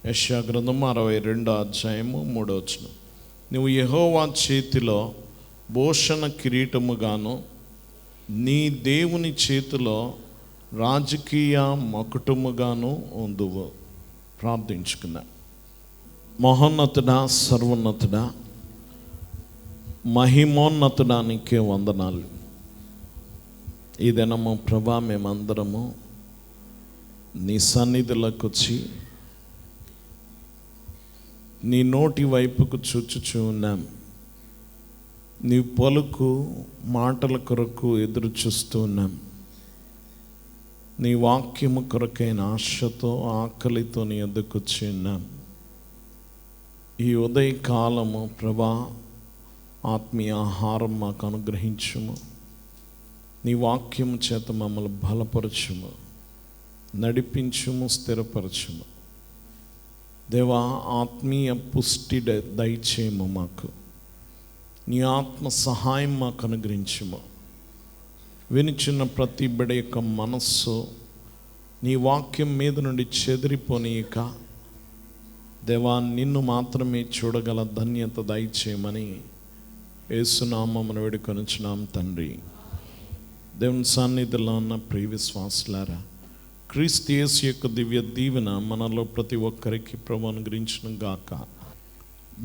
యెషయా గ్రంథం 62వ అధ్యాయము 3వ వచనం. నువ్వు యెహోవా చేతిలో భూషణ కిరీటముగాను నీ దేవుని చేతిలో రాజకీయ మకుటముగాను ఉందువు. ప్రార్థించుకున్నా. మహోన్నతుడా, సర్వోన్నతుడా, మహిమోన్నతుడానికి వందనాలు. ఈ దినము ప్రభా మేమందరము నీ సన్నిధిలోకి వచ్చి నీ నోటి వైపుకు చూచుచూ ఉన్నాం. నీ పలుకు మాటల కొరకు ఎదురు చూస్తూ ఉన్నాం. నీ వాక్యము కొరకైన ఆశతో ఆకలితో నీ ఎదుకు వచ్చి ఉన్నాం. ఈ ఉదయకాలము ప్రభా ఆత్మీయ ఆహారం మాకు అనుగ్రహించుము. నీ వాక్యము చేత మమ్మల్ని బలపరచుము, నడిపించుము, స్థిరపరచుము. దేవా, ఆత్మీయ పుష్టి దయచేయము. మాకు నీ ఆత్మ సహాయం మాకు అనుగ్రహించుము. వినిచున్న ప్రతి బిడ్డ యొక్క మనస్సు నీ వాక్యం మీద నుండి చెదిరిపోనీయక దేవా నిన్ను మాత్రమే చూడగల ధన్యత దయచేయమని యేసునామమున వేడుకొనుచున్నాం తండ్రి. దేవుని సన్నిధిలో ఉన్న ప్రియ విశ్వాసులారా, క్రీస్తు యేసు యొక్క దివ్య దీవెన మనలో ప్రతి ఒక్కరికి ప్రభువును అనుగ్రహించును గాక.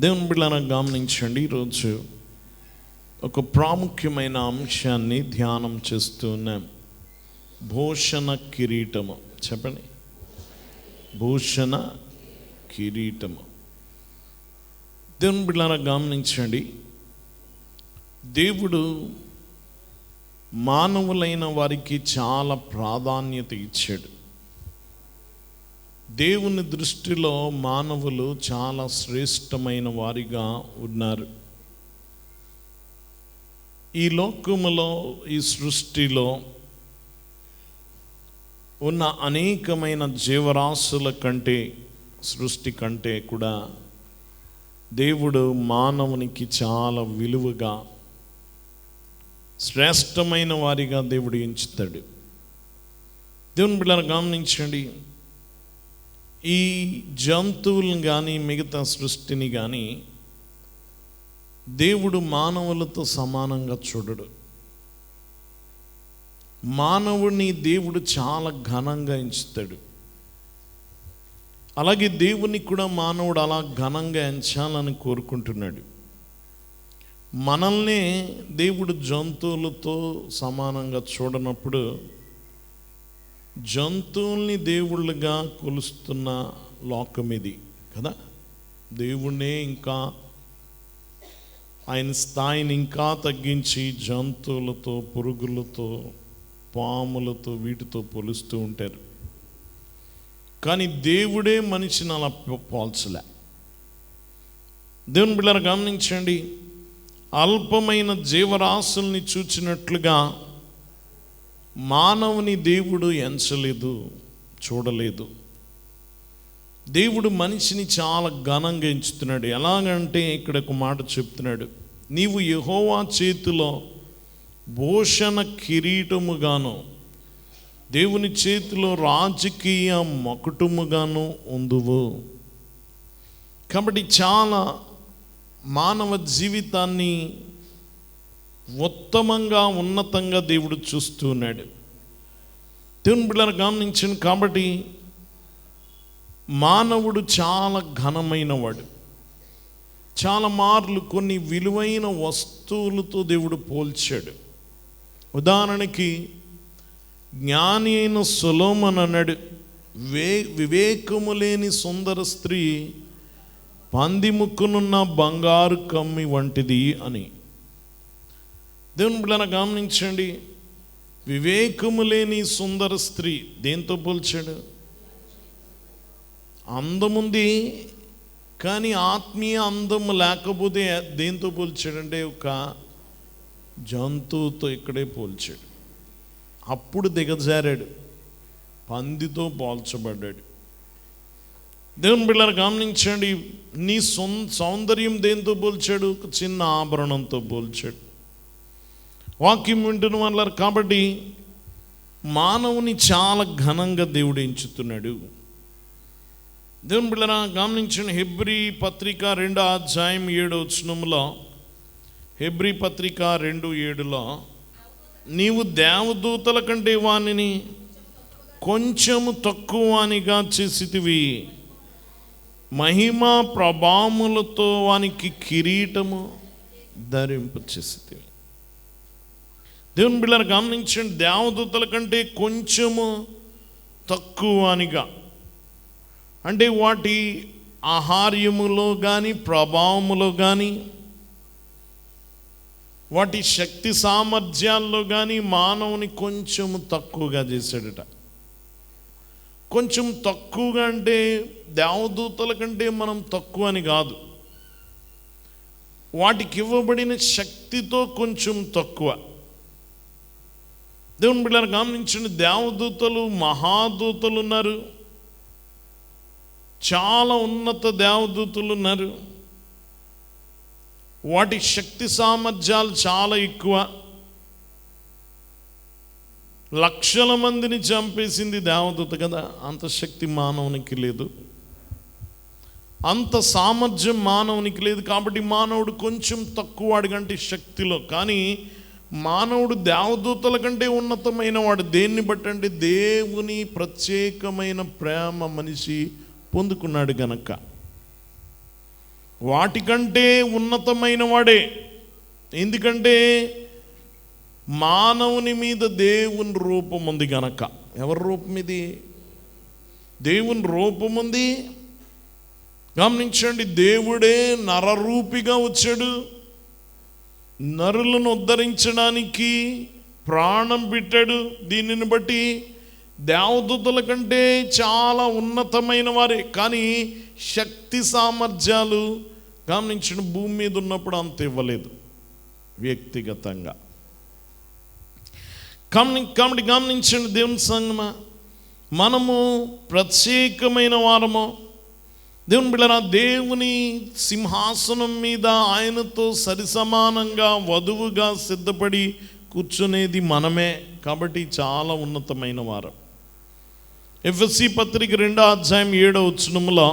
దేవుని బిడ్డలారా గమనించండి, ఈరోజు ఒక ప్రాముఖ్యమైన అంశాన్ని ధ్యానం చేస్తూ ఉన్నాం. భూషణ కిరీటము. చెప్పండి, భూషణ కిరీటము. దేవుని బిడ్డలారా గమనించండి, దేవుడు మానవులైన వారికి చాలా ప్రాధాన్యత ఇచ్చాడు. దేవుని దృష్టిలో మానవులు చాలా శ్రేష్టమైన వారిగా ఉన్నారు. ఈ లోకములో, ఈ సృష్టిలో ఉన్న అనేకమైన జీవరాశుల కంటే, సృష్టి కంటే కూడా దేవుడు మానవునికి చాలా విలువగా, శ్రేష్టమైన వారిగా దేవుడు ఎంచుతాడు. దేవుని బిడ్డలారా గమనించండి, ఈ జంతువులను కానీ మిగతా సృష్టిని కానీ దేవుడు మానవులతో సమానంగా చూడడు. మానవుడిని దేవుడు చాలా ఘనంగా ఎంచుతాడు. అలాగే దేవుని కూడా మానవుడు అలా ఘనంగా ఎంచాలని కోరుకుంటున్నాడు. మనల్నే దేవుడు జంతువులతో సమానంగా చూడనప్పుడు జంతువుల్ని దేవుళ్ళుగా కొలుస్తున్న లోకం ఇది కదా. దేవుణ్ణే ఇంకా ఆయన స్థాయిని ఇంకా తగ్గించి జంతువులతో, పురుగులతో, పాములతో, వీటితో పోలుస్తూ ఉంటారు. కానీ దేవుడే మనిషిని అలా పోల్చలే. దేవుని బిడ్డలారా గమనించండి, అల్పమైన జీవరాశుల్ని చూచినట్లుగా మానవుని దేవుడు ఎంచలేదు, చూడలేదు. దేవుడు మనిషిని చాలా ఘనంగా ఎంచుతున్నాడు. ఎలాగంటే ఇక్కడ ఒక మాట చెప్తున్నాడు, నీవు యెహోవా చేతిలో భూషణ కిరీటముగాను దేవుని చేతిలో రాజకీయ మకుటముగాను ఉందువు. కాబట్టి చాలా మానవ జీవితాన్ని ఉత్తమంగా, ఉన్నతంగా దేవుడు చూస్తూ ఉన్నాడు. దేవుని బిడ్డలారా గమనించండి, కాబట్టి మానవుడు చాలా ఘనమైన వాడు. చాలా మార్లు కొన్ని విలువైన వస్తువులతో దేవుడు పోల్చాడు. ఉదాహరణకి జ్ఞాని అయిన సొలొమోను అన్నాడు, వివేకము లేని సుందర స్త్రీ పంది ముక్కునున్న బంగారు కమ్మి వంటిది అని. దేవుని బిడ్డలారా గమనించండి, వివేకము లేని సుందర స్త్రీ దేంతో పోల్చాడు? అందముంది కానీ ఆత్మీయ అందం లేకపోతే దేంతో పోల్చాడంటే ఒక జంతువుతో ఇక్కడే పోల్చాడు. అప్పుడు దిగజారాడు, పందితో పోల్చబడ్డాడు. దేవుని బిడ్డలారా గమనించండి, నీ సౌందర్యం దేంతో పోల్చాడు? ఒక చిన్న ఆభరణంతో పోల్చాడు. వాక్యం వింటున్న వాళ్ళ కాబట్టి మానవుని చాలా ఘనంగా దేవుడు ఎంచుతున్నాడు. దేవుని బిడ్డలారా గమనించిన హెబ్రీ పత్రిక 2వ అధ్యాయం 7వ వచనంలో, హెబ్రీ పత్రిక 2:7లో, నీవు దేవదూతల కంటే వానిని కొంచెము తక్కువ వానిగా చేసితివి, మహిమ ప్రభావములతో వానికి కిరీటము ధరింప చేసితివి. దేవుని బిడ్డలారా గమనించండి, దేవదూతల కంటే కొంచెము తక్కువ వానిగా అంటే వాటి ఆహార్యములో కానీ ప్రభావములో కానీ వాటి శక్తి సామర్థ్యాల్లో కానీ మానవుని కొంచెం తక్కువగా చేశాడట. కొంచెం తక్కువగా అంటే దేవదూతల కంటే మనం తక్కువ అని కాదు, వాటికి ఇవ్వబడిన శక్తితో కొంచెం తక్కువ. దేవుని బిడ్డలారా గమనించండి, దేవదూతలు మహాదూతలు ఉన్నారు, చాలా ఉన్నత దేవదూతలు ఉన్నారు, వాటి శక్తి సామర్థ్యాలు చాలా ఎక్కువ. లక్షల మందిని చంపేసింది దేవదూత కదా, అంత శక్తి మానవునికి లేదు, అంత సామర్థ్యం మానవునికి లేదు. కాబట్టి మానవుడు కొంచెం తక్కువ వాడికంటే శక్తిలో. కానీ మానవుడు దేవదూతల కంటే ఉన్నతమైన వాడు. దేన్ని బట్టి అంటే దేవుని ప్రత్యేకమైన ప్రేమ మనిషి పొందుకున్నాడు గనక వాటికంటే ఉన్నతమైన వాడే. ఎందుకంటే మానవుని మీద దేవుని రూపం ఉంది గనక. ఎవరి రూపం ఇది? దేవుని రూపం ఉంది. గమనించండి, దేవుడే నరరూపిగా వచ్చాడు, నరులను ఉద్ధరించడానికి ప్రాణం పెట్టాడు. దీనిని బట్టి దేవదూతల కంటే చాలా ఉన్నతమైన వారే. కానీ శక్తి సామర్థ్యాలు గమనించిన భూమి మీద ఉన్నప్పుడు అంత ఇవ్వలేదు వ్యక్తిగతంగా. కాబట్టి గమనించండి దేవుని సంగమా, మనము ప్రత్యేకమైన వారము. దేవుని బిడ్డలారా, దేవుని సింహాసనం మీద ఆయనతో సరిసమానంగా వధువుగా సిద్ధపడి కూర్చునేది మనమే. కాబట్టి చాలా ఉన్నతమైన వారం. ఎఫ్ఎస్సి పత్రిక 2వ అధ్యాయం 7వ వచనంలో,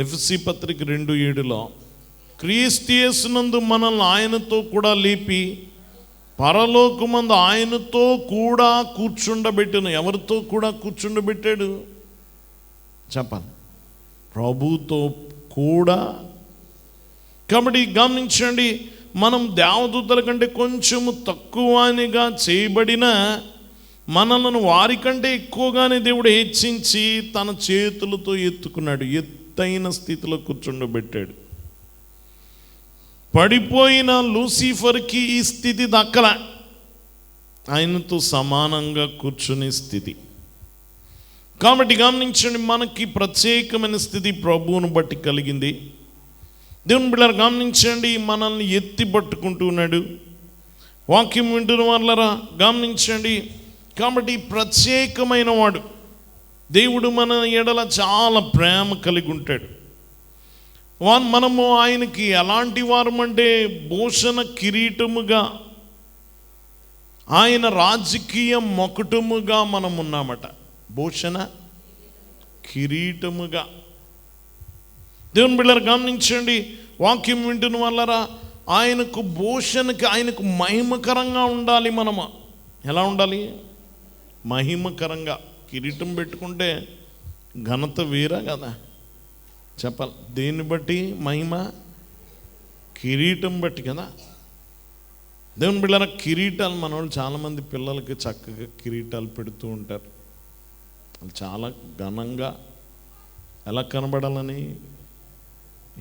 ఎఫ్ఎస్సి పత్రిక 2:7లో, క్రీస్తు యేసునందు మనల్ని ఆయనతో కూడా లేపి పరలోకమందు ఆయనతో కూడా కూర్చుండబెట్టను. ఎవరితో కూడా కూర్చుండబెట్టాడు చెప్పాలి? ప్రభుతో కూడా. కాబట్టి గమనించండి, మనం దేవదూతల కంటే కొంచెము తక్కువగా చేయబడిన మనలను వారికంటే ఎక్కువగానే దేవుడు హెచ్చించి తన చేతులతో ఎత్తుకున్నాడు, ఎత్తైన స్థితిలో కూర్చుండబెట్టాడు. పడిపోయిన లూసిఫర్కి ఈ స్థితి దక్కల, ఆయనతో సమానంగా కూర్చునే స్థితి. కాబట్టి గమనించండి, మనకి ప్రత్యేకమైన స్థితి ప్రభువును బట్టి కలిగింది. దేవుని బిడ్డలారా గమనించండి, మనల్ని ఎత్తి పట్టుకుంటున్నాడు. వాక్యం వింటున్న వాళ్ళరా గమనించండి. కాబట్టి ప్రత్యేకమైన వాడు దేవుడు మన ఎడల చాలా ప్రేమ కలిగి ఉంటాడు. మనము ఆయనకి ఎలాంటి వారమంటే భూషణ కిరీటముగా, ఆయన రాజకీయ మొకటముగా మనం ఉన్నామట. భూషణ కిరీటముగా. దేవుని బిడ్డలారా గమనించండి, వాక్యం వింటున్న వాళ్ళరా, ఆయనకు భూషణకి, ఆయనకు మహిమకరంగా ఉండాలి. మనము ఎలా ఉండాలి? మహిమకరంగా. కిరీటం పెట్టుకుంటే ఘనత వేరా కదా చెప్పాలి. దేన్ని బట్టి మహిమ? కిరీటం బట్టి కదా. దేవుని బిడ్డలారా, కిరీటాలు మన వాళ్ళు చాలామంది పిల్లలకి చక్కగా కిరీటాలు పెడుతూ ఉంటారు. చాలా ఘనంగా ఎలా కనబడాలని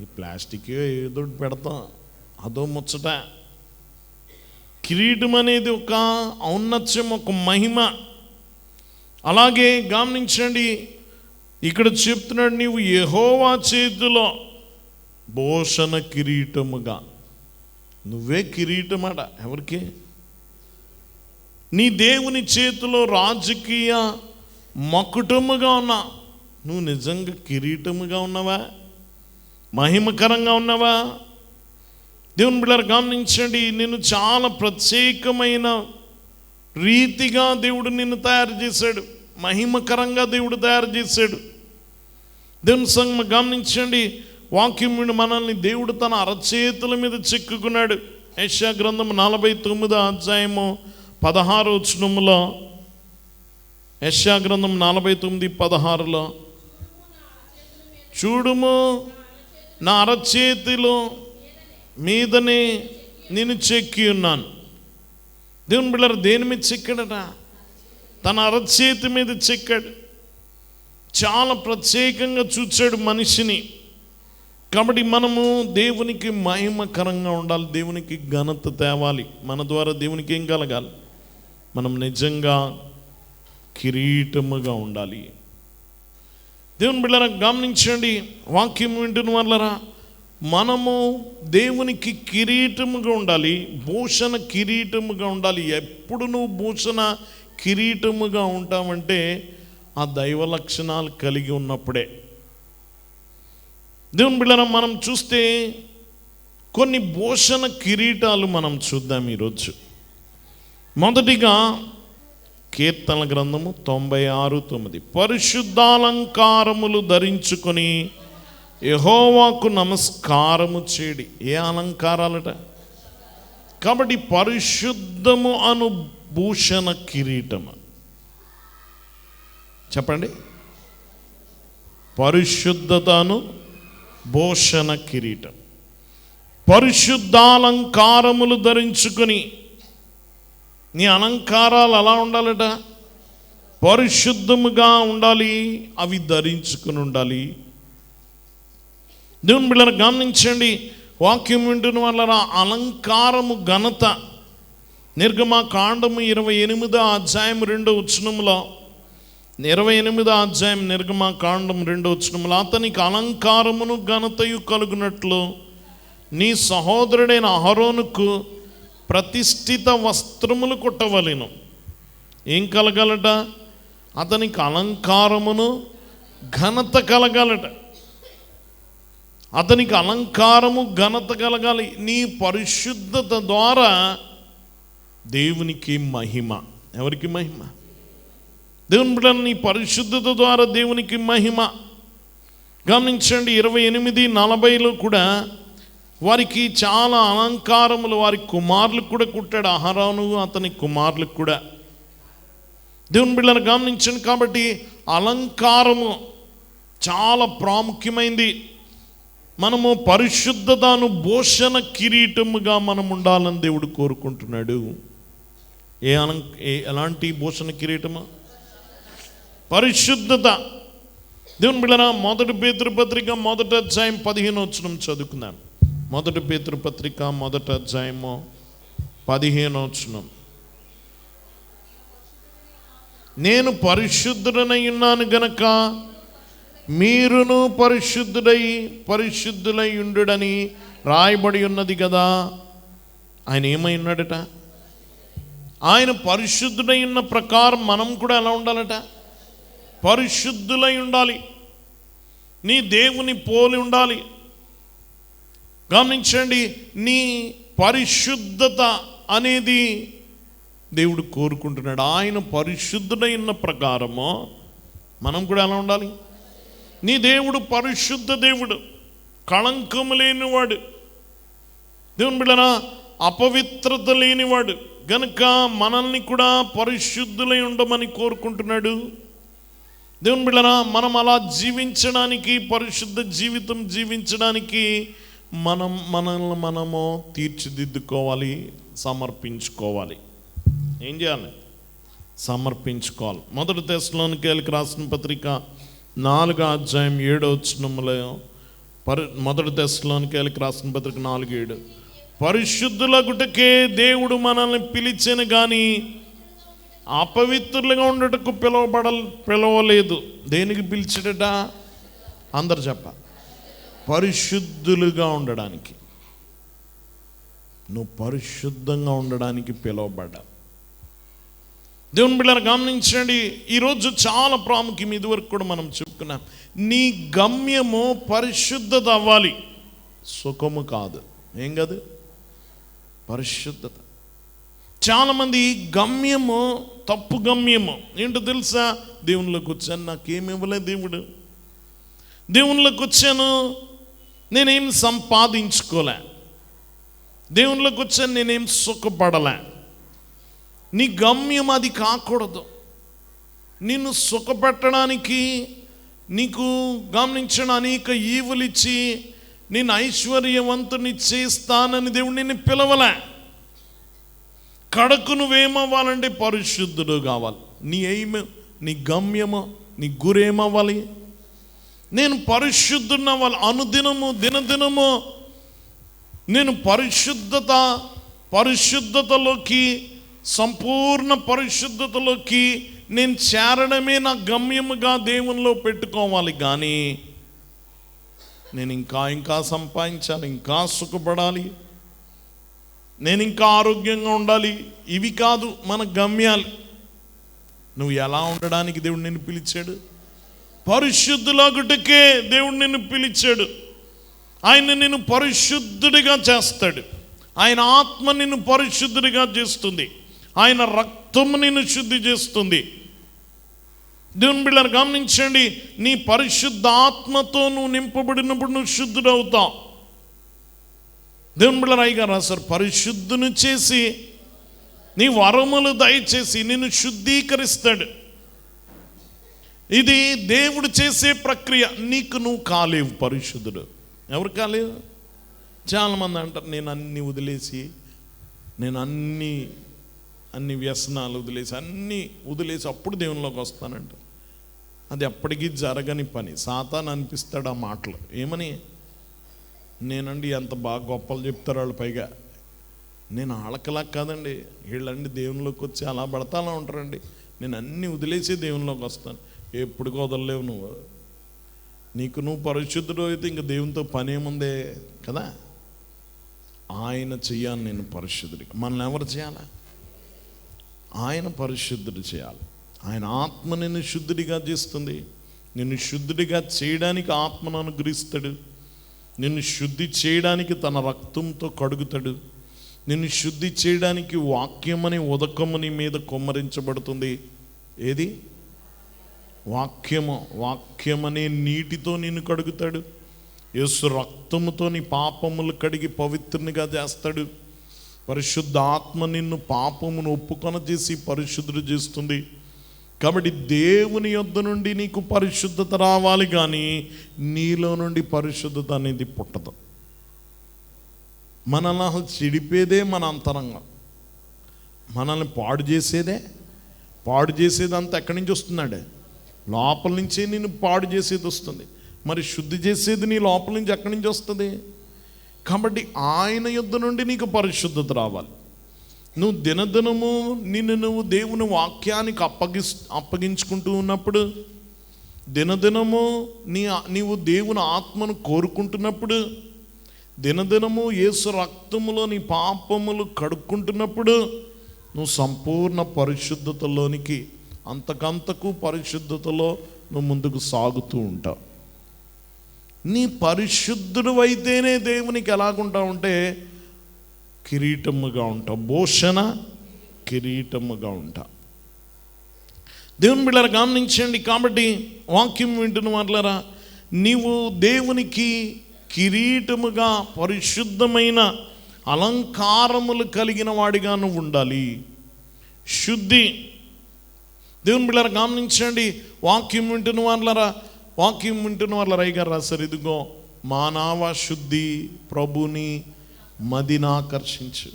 ఈ ప్లాస్టిక్ ఏదో పెడతాం, అదో ముచ్చట. కిరీటం అనేది ఒక ఔన్నత్యం, ఒక మహిమ. అలాగే గమనించండి, ఇక్కడ చెప్తున్నాడు, నీవు యెహోవా చేతిలో భూషణ కిరీటముగా. నువ్వే కిరీటమట. ఎవరికి? నీ దేవుని చేతిలో రాజకీయ మకుటముగా ఉన్నా. నువ్వు నిజంగా కిరీటముగా ఉన్నావా? మహిమకరంగా ఉన్నావా? దేవుని బిడ్డలారా గమనించండి, నిన్ను చాలా ప్రత్యేకమైన రీతిగా దేవుడు నిన్ను తయారు చేశాడు. మహిమకరంగా దేవుడు తయారు చేశాడు. దేవుని సంగమ గమనించండి, వాక్యం విని మనల్ని దేవుడు తన అరచేతుల మీద చెక్కుకున్నాడు. యెషయా గ్రంథం 49 అధ్యాయము 16 వచనములో, యెషయా గ్రంథం 49:16లో, చూడుము నా అరచేతిలో మీదనే నేను చెక్కి ఉన్నాను. దేవుని బిడ్డలారా, దేని మీద చెక్కాడట? తన అరచేతి మీద చెక్కాడు. చాలా ప్రత్యేకంగా చూచాడు మనిషిని. కాబట్టి మనము దేవునికి మహిమకరంగా ఉండాలి, దేవునికి ఘనత తేవాలి. మన ద్వారా దేవునికి ఏం కలగాలి? మనం నిజంగా కిరీటముగా ఉండాలి. దేవుని బిడ్డలారా గమనించండి, వాక్యం వింటున్న వాళ్ళరా, మనము దేవునికి కిరీటముగా ఉండాలి, భూషణ కిరీటముగా ఉండాలి. ఎప్పుడు నువ్వు భూషణ కిరీటముగా ఉంటావంటే ఆ దైవ లక్షణాలు కలిగి ఉన్నప్పుడే. దేవుని బిడ్డలారా, మనం చూస్తే కొన్ని భూషణ కిరీటాలు మనం చూద్దాం ఈరోజు. మొదటిగా కీర్తన గ్రంథము 96:9, పరిశుద్ధాలంకారములు ధరించుకొని యెహోవాకు నమస్కారము చేడి. ఏ అలంకారాలట? కాబట్టి పరిశుద్ధము అను భూషణ కిరీటము. చెప్పండి, పరిశుద్ధతను భూషణ కిరీటం. పరిశుద్ధాలంకారములు ధరించుకొని, నీ అలంకారాలు ఎలా ఉండాలట? పరిశుద్ధముగా ఉండాలి, అవి ధరించుకుని ఉండాలి. దేవుని బిడ్డలారా గమనించండి, వాక్యం వింటున్న వాళ్ళ అలంకారము ఘనత. నిర్గమకాండము 28 అధ్యాయం 2వ వచనములో, 28వ అధ్యాయం నిర్గమకాండం 2వ వచనములో, అతనికి అలంకారమును ఘనతయు కలుగునట్లు నీ సహోదరుడైన అహరోనుకు ప్రతిష్ఠిత వస్త్రములు కుట్టవలెను. ఏం కలగాలట? అతనికి అలంకారమును ఘనత కలగాలట. అతనికి అలంకారము ఘనత కలగాలి. నీ పరిశుద్ధత ద్వారా దేవునికి మహిమ. ఎవరికి మహిమ? దేవుని బిడ్డలారా, నీ పరిశుద్ధత ద్వారా దేవునికి మహిమ. గమనించండి, 28:40లో కూడా వారికి చాలా అలంకారములు వారి కుమారులకు కూడా కుట్టాడు. అహరోను అతని కుమారులకు కూడా. దేవుని బిడ్డలారా గమనించండి, కాబట్టి అలంకారము చాలా ప్రాముఖ్యమైంది. మనము పరిశుద్ధతను భూషణ కిరీటముగా మనం ఉండాలని దేవుడు కోరుకుంటున్నాడు. ఎలాంటి భూషణ కిరీటము? పరిశుద్ధత. దేవుని బిడ్డలారా, 1 పేతురు పత్రిక 1వ అధ్యాయం 15వ వచనం చదువుకుందాం. 1 పేతురు పత్రిక 1వ అధ్యాయము 15వ వచనం, నేను పరిశుద్ధుడనై ఉన్నాను గనక మీరును పరిశుద్ధులై ఉండుడని రాయబడి ఉన్నది కదా. ఆయన ఏమై ఉన్నాడట? ఆయన పరిశుద్ధుడై ఉన్న ప్రకారం మనం కూడా ఎలా ఉండాలట? పరిశుద్ధులై ఉండాలి. నీ దేవుని పోలి ఉండాలి. గమనించండి, నీ పరిశుద్ధత అనేది దేవుడు కోరుకుంటున్నాడు. ఆయన పరిశుద్ధుడై ఉన్న ప్రకారము మనం కూడా ఎలా ఉండాలి? నీ దేవుడు పరిశుద్ధ దేవుడు, కళంకము లేనివాడు. దేవుని బిడ్డలారా, అపవిత్రత లేనివాడు గనుక మనల్ని కూడా పరిశుద్ధులై ఉండమని కోరుకుంటున్నాడు. దేవుని బిడ్డలారా, మనం అలా జీవించడానికి, పరిశుద్ధ జీవితం జీవించడానికి మనల్ని మనము తీర్చిదిద్దుకోవాలి, సమర్పించుకోవాలి. ఏం చేయాలి? సమర్పించుకోవాలి. 1 తెస్సలోనికైయులకు రాసిన పత్రిక 4వ అధ్యాయం 7వ వచనంలో, 1 తెస్సలోనికైయులకు రాసిన పత్రిక 4:7, పరిశుద్ధులగుటకే దేవుడు మనల్ని పిలిచెను కానీ అపవిత్రులుగా ఉండటకు పిలవలేదు. దేనికి పిలిచాడట? అందరు చెప్ప. పరిశుద్ధులుగా ఉండడానికి. నువ్వు పరిశుద్ధంగా ఉండడానికి పిలువబడ్డా. దేవుని బిడ్డలారా గమనించండి, ఈరోజు చాలా ప్రాముఖ్యం. ఇదివరకు కూడా మనం చెప్పుకున్నాం, నీ గమ్యము పరిశుద్ధత అవ్వాలి, సుఖము కాదు. ఏం కాదు? పరిశుద్ధత. చాలామంది గమ్యము తప్పు గమ్యము. ఏంటో తెలుసా? దేవునిలోకి వచ్చాను, నాకేమి ఇవ్వలేదు దేవుడు. దేవునిలోకి వచ్చాను, నేనేం సంపాదించుకోలే. దేవునిలోకి వచ్చాను, నేనేం సుఖపడలే. నీ గమ్యం అది కాకూడదు. నిన్ను సుఖపెట్టడానికి, నీకు గమనించిన అనేక ఈవులు ఇచ్చి నేను ఐశ్వర్యవంతుని చేస్తానని దేవుడు నిన్ను పిలవలే. కడకు నువ్వేమవ్వాలంటే పరిశుద్ధుడు కావాలి. నీ ఎయిమ్, నీ గమ్యము, నీ గురేమవ్వాలి? నేను పరిశుద్ధుని అవ్వాలి. అనుదినము, దినదినము నేను పరిశుద్ధతలోకి, సంపూర్ణ పరిశుద్ధతలోకి నేను చేరడమే నా గమ్యముగా దేవునిలో పెట్టుకోవాలి. కానీ నేను ఇంకా సంపాదించాలి, ఇంకా సుఖపడాలి, నేను ఇంకా ఆరోగ్యంగా ఉండాలి, ఇవి కాదు మన గమ్యాలు. నువ్వు ఎలా ఉండడానికి దేవుడు నిన్ను పిలిచాడు? పరిశుద్ధులాగుటకే దేవుడు నిన్ను పిలిచాడు. ఆయన నిన్ను పరిశుద్ధుడిగా చేస్తాడు. ఆయన ఆత్మ నిన్ను పరిశుద్ధుడిగా చేస్తుంది. ఆయన రక్తము నిన్ను శుద్ధి చేస్తుంది. దేవుని బిడ్డలారా గమనించండి, నీ పరిశుద్ధ ఆత్మతో నువ్వు నింపబడినప్పుడు నువ్వు శుద్ధుడవుతావు. దేవుని బిడ్డలారా అయ్యగారు రాశారు, పరిశుద్ధుని చేసి నీ వరములు దయచేసి నిన్ను శుద్ధీకరిస్తాడు. ఇది దేవుడు చేసే ప్రక్రియ. నీకు నువ్వు కాలేవు పరిశుద్ధుడు. ఎవరు కాలేవు? చాలామంది అంటారు, నేను అన్ని వదిలేసి, నేను అన్ని వ్యసనాలు వదిలేసి అప్పుడు దేవునిలోకి వస్తానంట. అది ఎప్పటికీ జరగని పని. సాతాను అనిపిస్తాడు ఆ మాటలు. ఏమని? నేనండి ఎంత బాగా గొప్పలు చెప్తారు వాళ్ళు. పైగా నేను ఆళకలా కాదండి, వీళ్ళండి దేవునిలోకి వచ్చి అలా పడతా అలా ఉంటారండి. నేను అన్నీ వదిలేసి దేవునిలోకి వస్తాను. ఎప్పటికీ వదలలేవు నువ్వు. నీకు నువ్వు పరిశుద్ధుడు అయితే ఇంక దేవునితో పనేముందే కదా. ఆయన చెయ్యాలి నేను పరిశుద్ధుడిగా. మనల్ని ఎవరు చేయాలా? ఆయన పరిశుద్ధుడు చేయాలి. ఆయన ఆత్మ నిన్ను శుద్ధుడిగా చేస్తుంది. నిన్ను శుద్ధుడిగా చేయడానికి ఆత్మను అనుగ్రహిస్తాడు. నిన్ను శుద్ధి చేయడానికి తన రక్తంతో కడుగుతాడు. నిన్ను శుద్ధి చేయడానికి వాక్యమని ఉదకము నీ మీద కొమ్మరించబడుతుంది. ఏది? వాక్యమనే నీటితో నిన్ను కడుగుతాడు. యేసు రక్తముతో నీ పాపములు కడిగి పవిత్రునిగా చేస్తాడు. పరిశుద్ధ ఆత్మ నిన్ను పాపమును ఒప్పుకొన చేసి పరిశుద్ధుడు చేస్తుంది. కాబట్టి దేవుని యొద్ద నుండి నీకు పరిశుద్ధత రావాలి, కానీ నీలో నుండి పరిశుద్ధత అనేది పుట్టదు. మనల్ని చెడిపేదే మన అంతరంగం. మనల్ని పాడు చేసేది అంతా ఎక్కడి నుంచి వస్తున్నాడే? లోపల నుంచే నేను పాడు చేసేది వస్తుంది. మరి శుద్ధి చేసేది నీ లోపల నుంచి ఎక్కడి నుంచి వస్తుంది? కాబట్టి ఆయన యొద్ద నుండి నీకు పరిశుద్ధత రావాలి. నువ్వు దినదినము నువ్వు దేవుని వాక్యానికి అప్పగించుకుంటూ ఉన్నప్పుడు, దినదినము నీవు దేవుని ఆత్మను కోరుకుంటున్నప్పుడు, దినదినము యేసు రక్తములో నీ పాపములు కడుక్కుంటున్నప్పుడు నువ్వు సంపూర్ణ పరిశుద్ధతలోనికి, అంతకంతకు పరిశుద్ధతలో నువ్వు ముందుకు సాగుతూ ఉంటావు. నీ పరిశుద్ధుడు అయితేనే దేవునికి ఎలాగుంటావు అంటే కిరీటముగా ఉంటావు. భూషణ కిరీటముగా ఉంటావు. దేవుని బిడ్డలారా గమనించండి. కాబట్టి వాక్యం వింటున్న వాళ్ళారా, నీవు దేవునికి కిరీటముగా, పరిశుద్ధమైన అలంకారములు కలిగిన వాడిగా నువ్వు ఉండాలి. శుద్ధి. దేవుని బిడ్డలారా గమనించండి. వాక్యం వింటున్న వాళ్ళారా అయ్యగారు రాశారు, ఇదిగో మానవ శుద్ధి ప్రభుని మదిని ఆకర్షించు.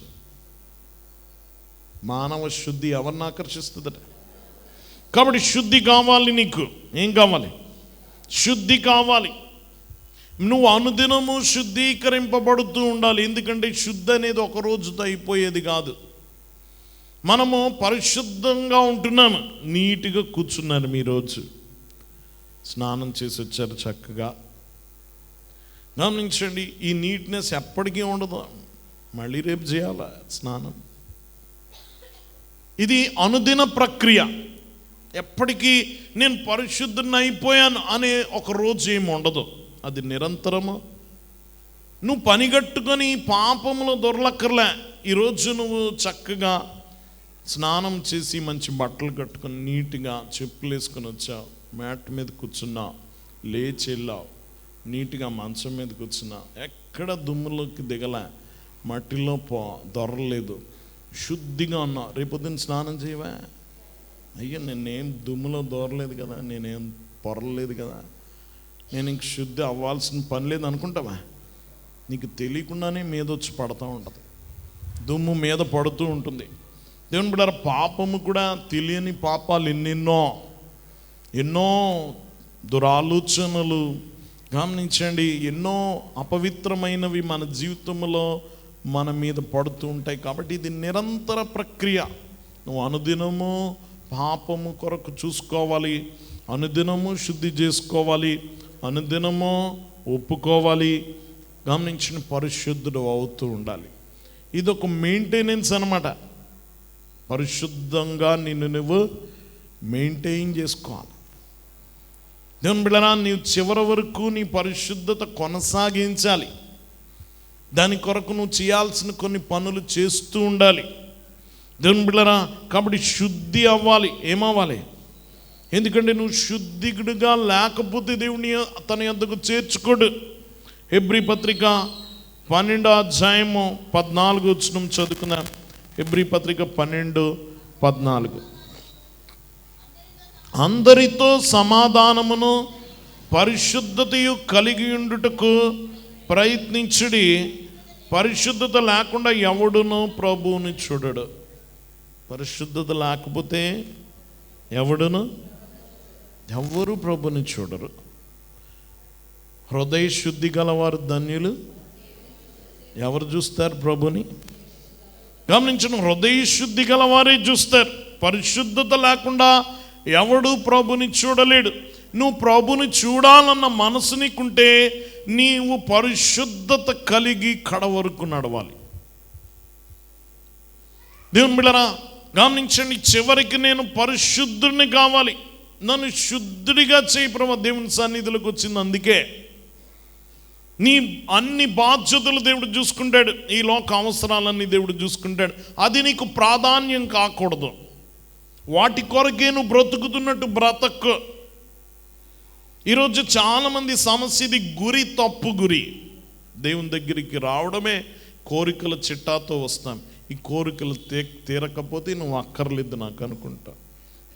మానవ శుద్ధి ఎవరిని ఆకర్షిస్తుందట? కాబట్టి శుద్ధి కావాలి. నీకు ఏం కావాలి? శుద్ధి కావాలి. నువ్వు అనుదినము శుద్ధీకరింపబడుతూ ఉండాలి. ఎందుకంటే శుద్ధి అనేది ఒక రోజుతో అయిపోయేది కాదు. మనము పరిశుద్ధంగా ఉంటున్నాము. నీట్గా కూర్చున్నారు, మీ రోజు స్నానం చేసి వచ్చారు చక్కగా. గమనించండి, ఈ నీట్నెస్ ఎప్పటికీ ఉండదు. మళ్ళీ రేపు చేయాలా స్నానం. ఇది అనుదిన ప్రక్రియ. ఎప్పటికీ నేను పరిశుద్ధుని అయిపోయాను అనే ఒక రోజు ఏమి ఉండదు. అది నిరంతరము. నువ్వు పనిగట్టుకొని పాపములో దొరలక్కర్లే. ఈరోజు నువ్వు చక్కగా స్నానం చేసి మంచి బట్టలు కట్టుకొని నీట్గా చెప్పులు వేసుకొని వచ్చావు, మ్యాట్ మీద కూర్చున్నావు, లేచి వెళ్ళావు, నీట్గా మంచం మీద కూర్చున్నా, ఎక్కడ దుమ్ములోకి దిగల, మట్టిలో దొరలేదు, శుద్ధిగా ఉన్నా. రేపొద్దున స్నానం చేయవా? అయ్యా నేనేం దుమ్ములో దొరలేదు కదా, నేనేం పొరలేదు కదా, నేను ఇంక శుద్ధి అవ్వాల్సిన పని లేదు అనుకుంటావా? నీకు తెలియకుండానే మీద వచ్చి పడుతూ ఉంటుంది, దుమ్ము మీద పడుతూ ఉంటుంది. దేవుని బిడ్డలారా, పాపము కూడా తెలియని పాపాలు ఎన్నో దురాలోచనలు, గమనించండి, ఎన్నో అపవిత్రమైనవి మన జీవితంలో మన మీద పడుతూ ఉంటాయి. కాబట్టి ఇది నిరంతర ప్రక్రియ. నువ్వు అనుదినము పాపము కొరకు చూసుకోవాలి, అనుదినము శుద్ధి చేసుకోవాలి, అనుదినము ఒప్పుకోవాలి, గమనించిన పరిశుద్ధుడు అవుతూ ఉండాలి. ఇది ఒక మెయింటెనెన్స్ అన్నమాట. పరిశుద్ధంగా నిన్ను నువ్వు మెయింటైన్ చేసుకోవాలి. దేవుని బిడ్డలారా, నీవు చివరి వరకు నీ పరిశుద్ధత కొనసాగించాలి. దాని కొరకు నువ్వు చేయాల్సిన కొన్ని పనులు చేస్తూ ఉండాలి. దేవుని బిడ్డలారా, కాబట్టి శుద్ధి అవ్వాలి. ఏమవ్వాలి? ఎందుకంటే నువ్వు శుద్ధికుడిగా లేకపోతే దేవుని తన యొద్దకు చేర్చుకోడు. హెబ్రీ పత్రిక 12వ అధ్యాయము 14 వచనం చదువుకుందాం. హెబ్రీ పత్రిక 12:14. అందరితో సమాధానమును పరిశుద్ధతయు కలిగి ఉండుటకు ప్రయత్నించుడి, పరిశుద్ధత లేకుండా ఎవడును ప్రభువుని చూడడు. పరిశుద్ధత లేకపోతే ఎవరు ప్రభుని చూడరు. హృదయ శుద్ధి గలవారు ధన్యులు, ఎవరు చూస్తారు ప్రభుని? గమనించను, హృదయ శుద్ధి గలవారే చూస్తారు. పరిశుద్ధత లేకుండా ఎవడు ప్రభుని చూడలేడు. నువ్వు ప్రభుని చూడాలన్న మనసు నీకుంటే నీవు పరిశుద్ధత కలిగి కడ వరకు నడవాలి. దేవుని బిడ్డలారా, గమనించండి, చివరికి నేను పరిశుద్ధుడిని కావాలి, నన్ను శుద్ధుడిగా చేయి ప్రభు. దేవుని సన్నిధిలోకి వచ్చింది అందుకే. నీ అన్ని బాధ్యతలు దేవుడు చూసుకుంటాడు, ఈ లోక అవసరాలన్నీ దేవుడు చూసుకుంటాడు. అది నీకు ప్రాధాన్యం కాకూడదు. వాటి కొరకే నువ్వు బ్రతుకుతున్నట్టు బ్రతక్కు. ఈరోజు చాలామంది సమస్య ఇది, గురి తప్పు గురి. దేవుని దగ్గరికి రావడమే కోరికల చిట్టాతో వస్తాం. ఈ కోరికలు తీరకపోతే నువ్వు అక్కర్లేదు నాకు అనుకుంటా.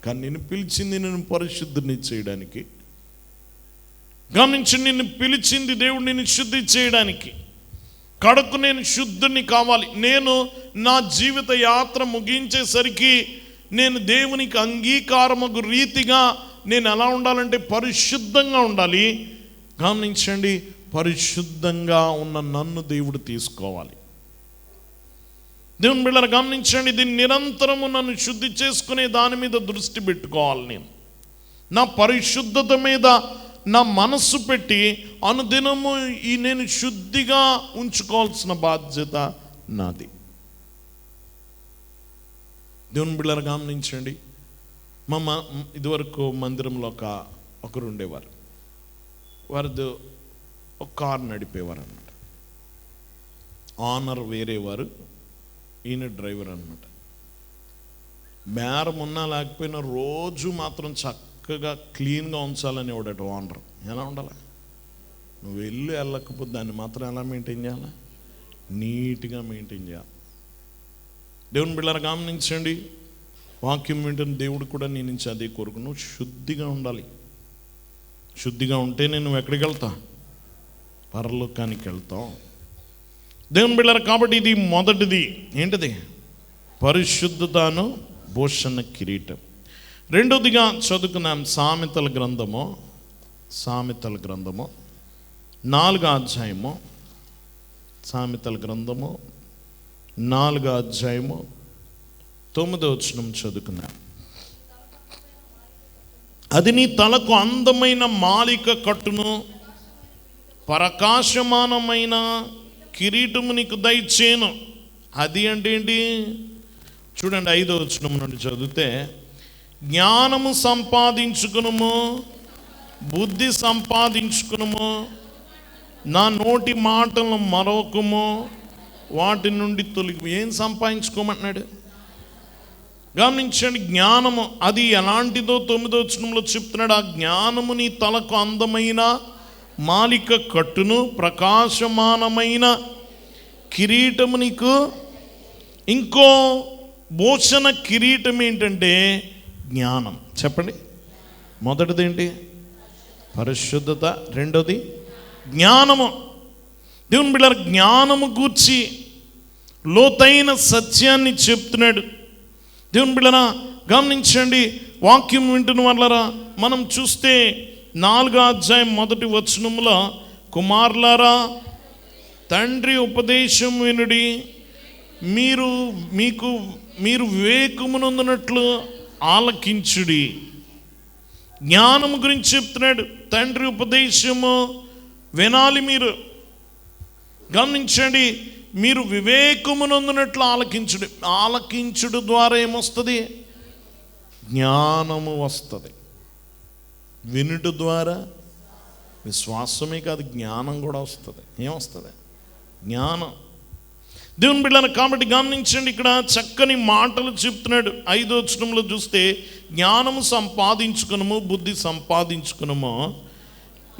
కానీ నేను పిలిచింది నేను పరిశుద్ధిని చేయడానికి. గమనించి, నిన్ను పిలిచింది దేవుడు నిన్ను శుద్ధి చేయడానికి. కడకు నేను శుద్ధుని కావాలి. నేను నా జీవిత యాత్ర ముగించేసరికి నేను దేవునికి అంగీకారమగు రీతిగా నేను ఎలా ఉండాలంటే పరిశుద్ధంగా ఉండాలి. గమనించండి, పరిశుద్ధంగా ఉన్న నన్ను దేవుడు తీసుకోవాలి. దేవుని బిడ్డలారా, గమనించండి, దీన్ని నిరంతరము నన్ను శుద్ధి చేసుకునే దాని మీద దృష్టి పెట్టుకోవాలి. నేను నా పరిశుద్ధత మీద నా మనస్సు పెట్టి అనుదినము నేను శుద్ధిగా ఉంచుకోవాల్సిన బాధ్యత నాది. దేవుని బిడ్డలారా, గమనించండి, ఇదివరకు మందిరంలో ఒకరు ఉండేవారు. వారిది ఒక కారు నడిపేవారు అన్నమాట. ఆనర్ వేరేవారు, ఈయన డ్రైవర్ అన్నమాట. బేరం ఉన్నా లేకపోయినా రోజు మాత్రం చక్కగా క్లీన్గా ఉంచాలని వాడట ఓనర్. ఎలా ఉండాలి? నువ్వు వెళ్ళకపోతే దాన్ని మాత్రం ఎలా మెయింటైన్ చేయాలి? నీట్గా మెయింటైన్ చేయాలి. దేవుని బిడ్డలారా, గమనించండి, వాక్యం వింటున్న దేవుడు కూడా నీ నుంచి అదే కోరుకు. నువ్వు శుద్ధిగా ఉండాలి. శుద్ధిగా ఉంటే నువ్వు ఎక్కడికి వెళ్తావు? పరలోకానికి వెళ్తావు. దేవుని బిడ్డలారా, కాబట్టి ఇది మొదటిది ఏంటిది? పరిశుద్ధతను భూషణ కిరీటం. రెండోదిగా చదువుకున్నాం సామెతల గ్రంథము 4వ అధ్యాయము. సామెతల గ్రంథము 4వ అధ్యాయము 9వ వచనం చదువుకున్నాం. అది నీ తలకు అందమైన మాలిక కట్టును, ప్రకాశమానమైన కిరీటము నీకు దయచేను. అది అంటే ఏంటి? చూడండి, 5వ వచనం నుండి చదివితే, జ్ఞానము సంపాదించుకునుము, బుద్ధి సంపాదించుకునుము, నా నోటి మాటలను మరొకము, వాటి నుండి తొలగి. ఏం సంపాదించుకోమంటున్నాడు? గమనించండి, జ్ఞానము అది ఎలాంటిదో 9వ వచనంలో చెప్తున్నాడు. ఆ జ్ఞానము నీ తలకు అందమైన మాలిక కట్టును, ప్రకాశమానమైన కిరీటము నీకు. ఇంకో భూషణ కిరీటం ఏంటంటే జ్ఞానం. చెప్పండి, మొదటిది ఏంటి? పరిశుద్ధత. రెండోది జ్ఞానము. దేవుని బిడ్డలారా, జ్ఞానము గూర్చి లోతైన సత్యాన్ని చెప్తున్నాడు. దేవుని బిడ్డలారా గమనించండి, వాక్యం వింటున్న వాళ్ళరా, మనం చూస్తే 4వ అధ్యాయం 1వ వచనములో, కుమారులారా తండ్రి ఉపదేశం వినుడి, మీరు వివేకమునందునట్లు ఆలకించుడి. జ్ఞానం గురించి చెప్తున్నాడు. తండ్రి ఉపదేశము వినాలి. మీరు గమనించండి, మీరు వివేకమునందునట్లు ఆలకించుడి. ఆలకించుడు ద్వారా ఏమొస్తుంది? జ్ఞానము వస్తుంది. వినుట ద్వారా విశ్వాసమే కాదు, జ్ఞానం కూడా వస్తుంది. ఏమొస్తుంది? జ్ఞానం. దేవుని బిడ్డలను కాబట్టి గమనించండి, ఇక్కడ చక్కని మాటలు చెప్తున్నాడు. 5వ వచనంలో చూస్తే, జ్ఞానము సంపాదించుకునము, బుద్ధి సంపాదించుకునము,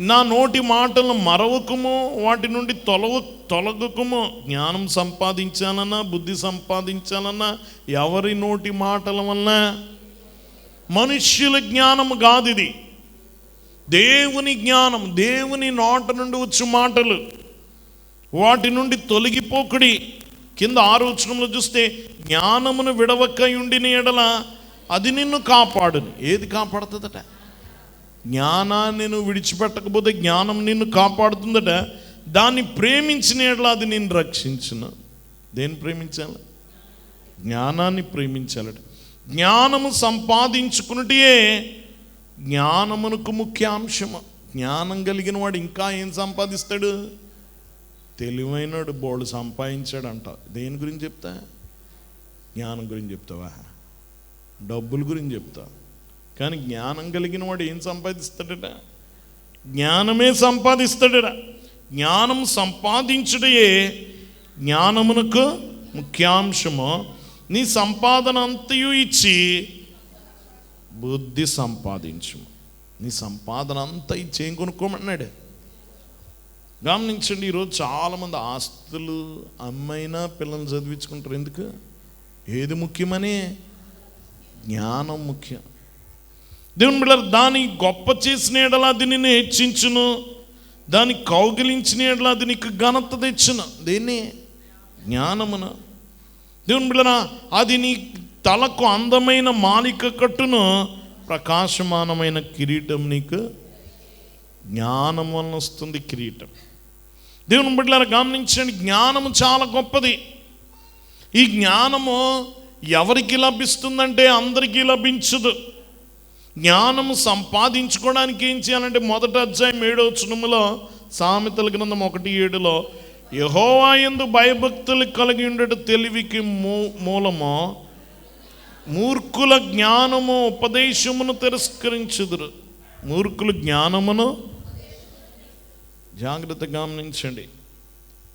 నా నోటి మాటలను మరవకుము, వాటి నుండి తొలగకుము. జ్ఞానం సంపాదించాలన్నా, బుద్ధి సంపాదించాలన్నా ఎవరి నోటి మాటల వల్ల? మనుష్యుల జ్ఞానము కాదు ఇది, దేవుని జ్ఞానం. దేవుని నోట నుండి వచ్చే మాటలు, వాటి నుండి తొలగిపోకుడి. కింద 6వ వచనంలో చూస్తే, జ్ఞానమును విడవక ఉండిన ఎడల అది నిన్ను కాపాడును. ఏది కాపాడుతుందట? జ్ఞానాన్ని నువ్వు విడిచిపెట్టకపోతే జ్ఞానం నిన్ను కాపాడుతుందట. దాన్ని ప్రేమించిన ఎడల అది నిన్ను రక్షించును. దేన్ని ప్రేమించాలి? జ్ఞానాన్ని ప్రేమించాలట. జ్ఞానము సంపాదించుకున్నటే జ్ఞానమునకు ముఖ్య అంశము. జ్ఞానం కలిగిన వాడు ఇంకా ఏం సంపాదిస్తాడు? తెలివైనడు బోళ్ళు సంపాదించాడు అంట. దేని గురించి చెప్తా? జ్ఞానం గురించి చెప్తావా? డబ్బుల గురించి చెప్తా. కానీ జ్ఞానం కలిగిన వాడు ఏం సంపాదిస్తాడట? జ్ఞానమే సంపాదిస్తాడట. జ్ఞానం సంపాదించుటే జ్ఞానమునకు ముఖ్యాంశము. నీ సంపాదన అంతయు ఇచ్చి బుద్ధి సంపాదించుము. నీ సంపాదన అంతా ఇచ్చి ఏం కొనుక్కోమన్నాడు? గమనించండి, ఈరోజు చాలామంది ఆస్తులు అమ్మైనా పిల్లల్ని చదివించుకుంటారు. ఎందుకు? ఏది ముఖ్యమని? జ్ఞానం ముఖ్యం. దేవుని బిడ్డలారా, దాన్ని గొప్ప చేసిన ఎడల అది నిన్ను హెచ్చించును, దాన్ని కౌగిలించిన ఎడల అది నీకు ఘనత తెచ్చును. దేన్ని? జ్ఞానమున. దేవుని బిడ్డలారా, అది నీ తలకు అందమైన మాలిక కట్టును, ప్రకాశమానమైన కిరీటం నీకు. జ్ఞానం వలన వస్తుంది కిరీటం. దేవుని బిడ్డలారా గమనించండి, జ్ఞానము చాలా గొప్పది. ఈ జ్ఞానము ఎవరికి లభిస్తుందంటే అందరికీ లభించదు. జ్ఞానము సంపాదించుకోవడానికి ఏం చేయాలంటే, 1వ అధ్యాయం 7వ వచనములో, సామెతల గ్రంథం 1:7లో, యెహోవా యందు భయభక్తులు కలిగి ఉండట తెలివికి మూలము, మూర్ఖుల జ్ఞానము ఉపదేశమును తిరస్కరించుదురు. మూర్ఖులు జ్ఞానమును, జాగ్రత్త గమనించండి,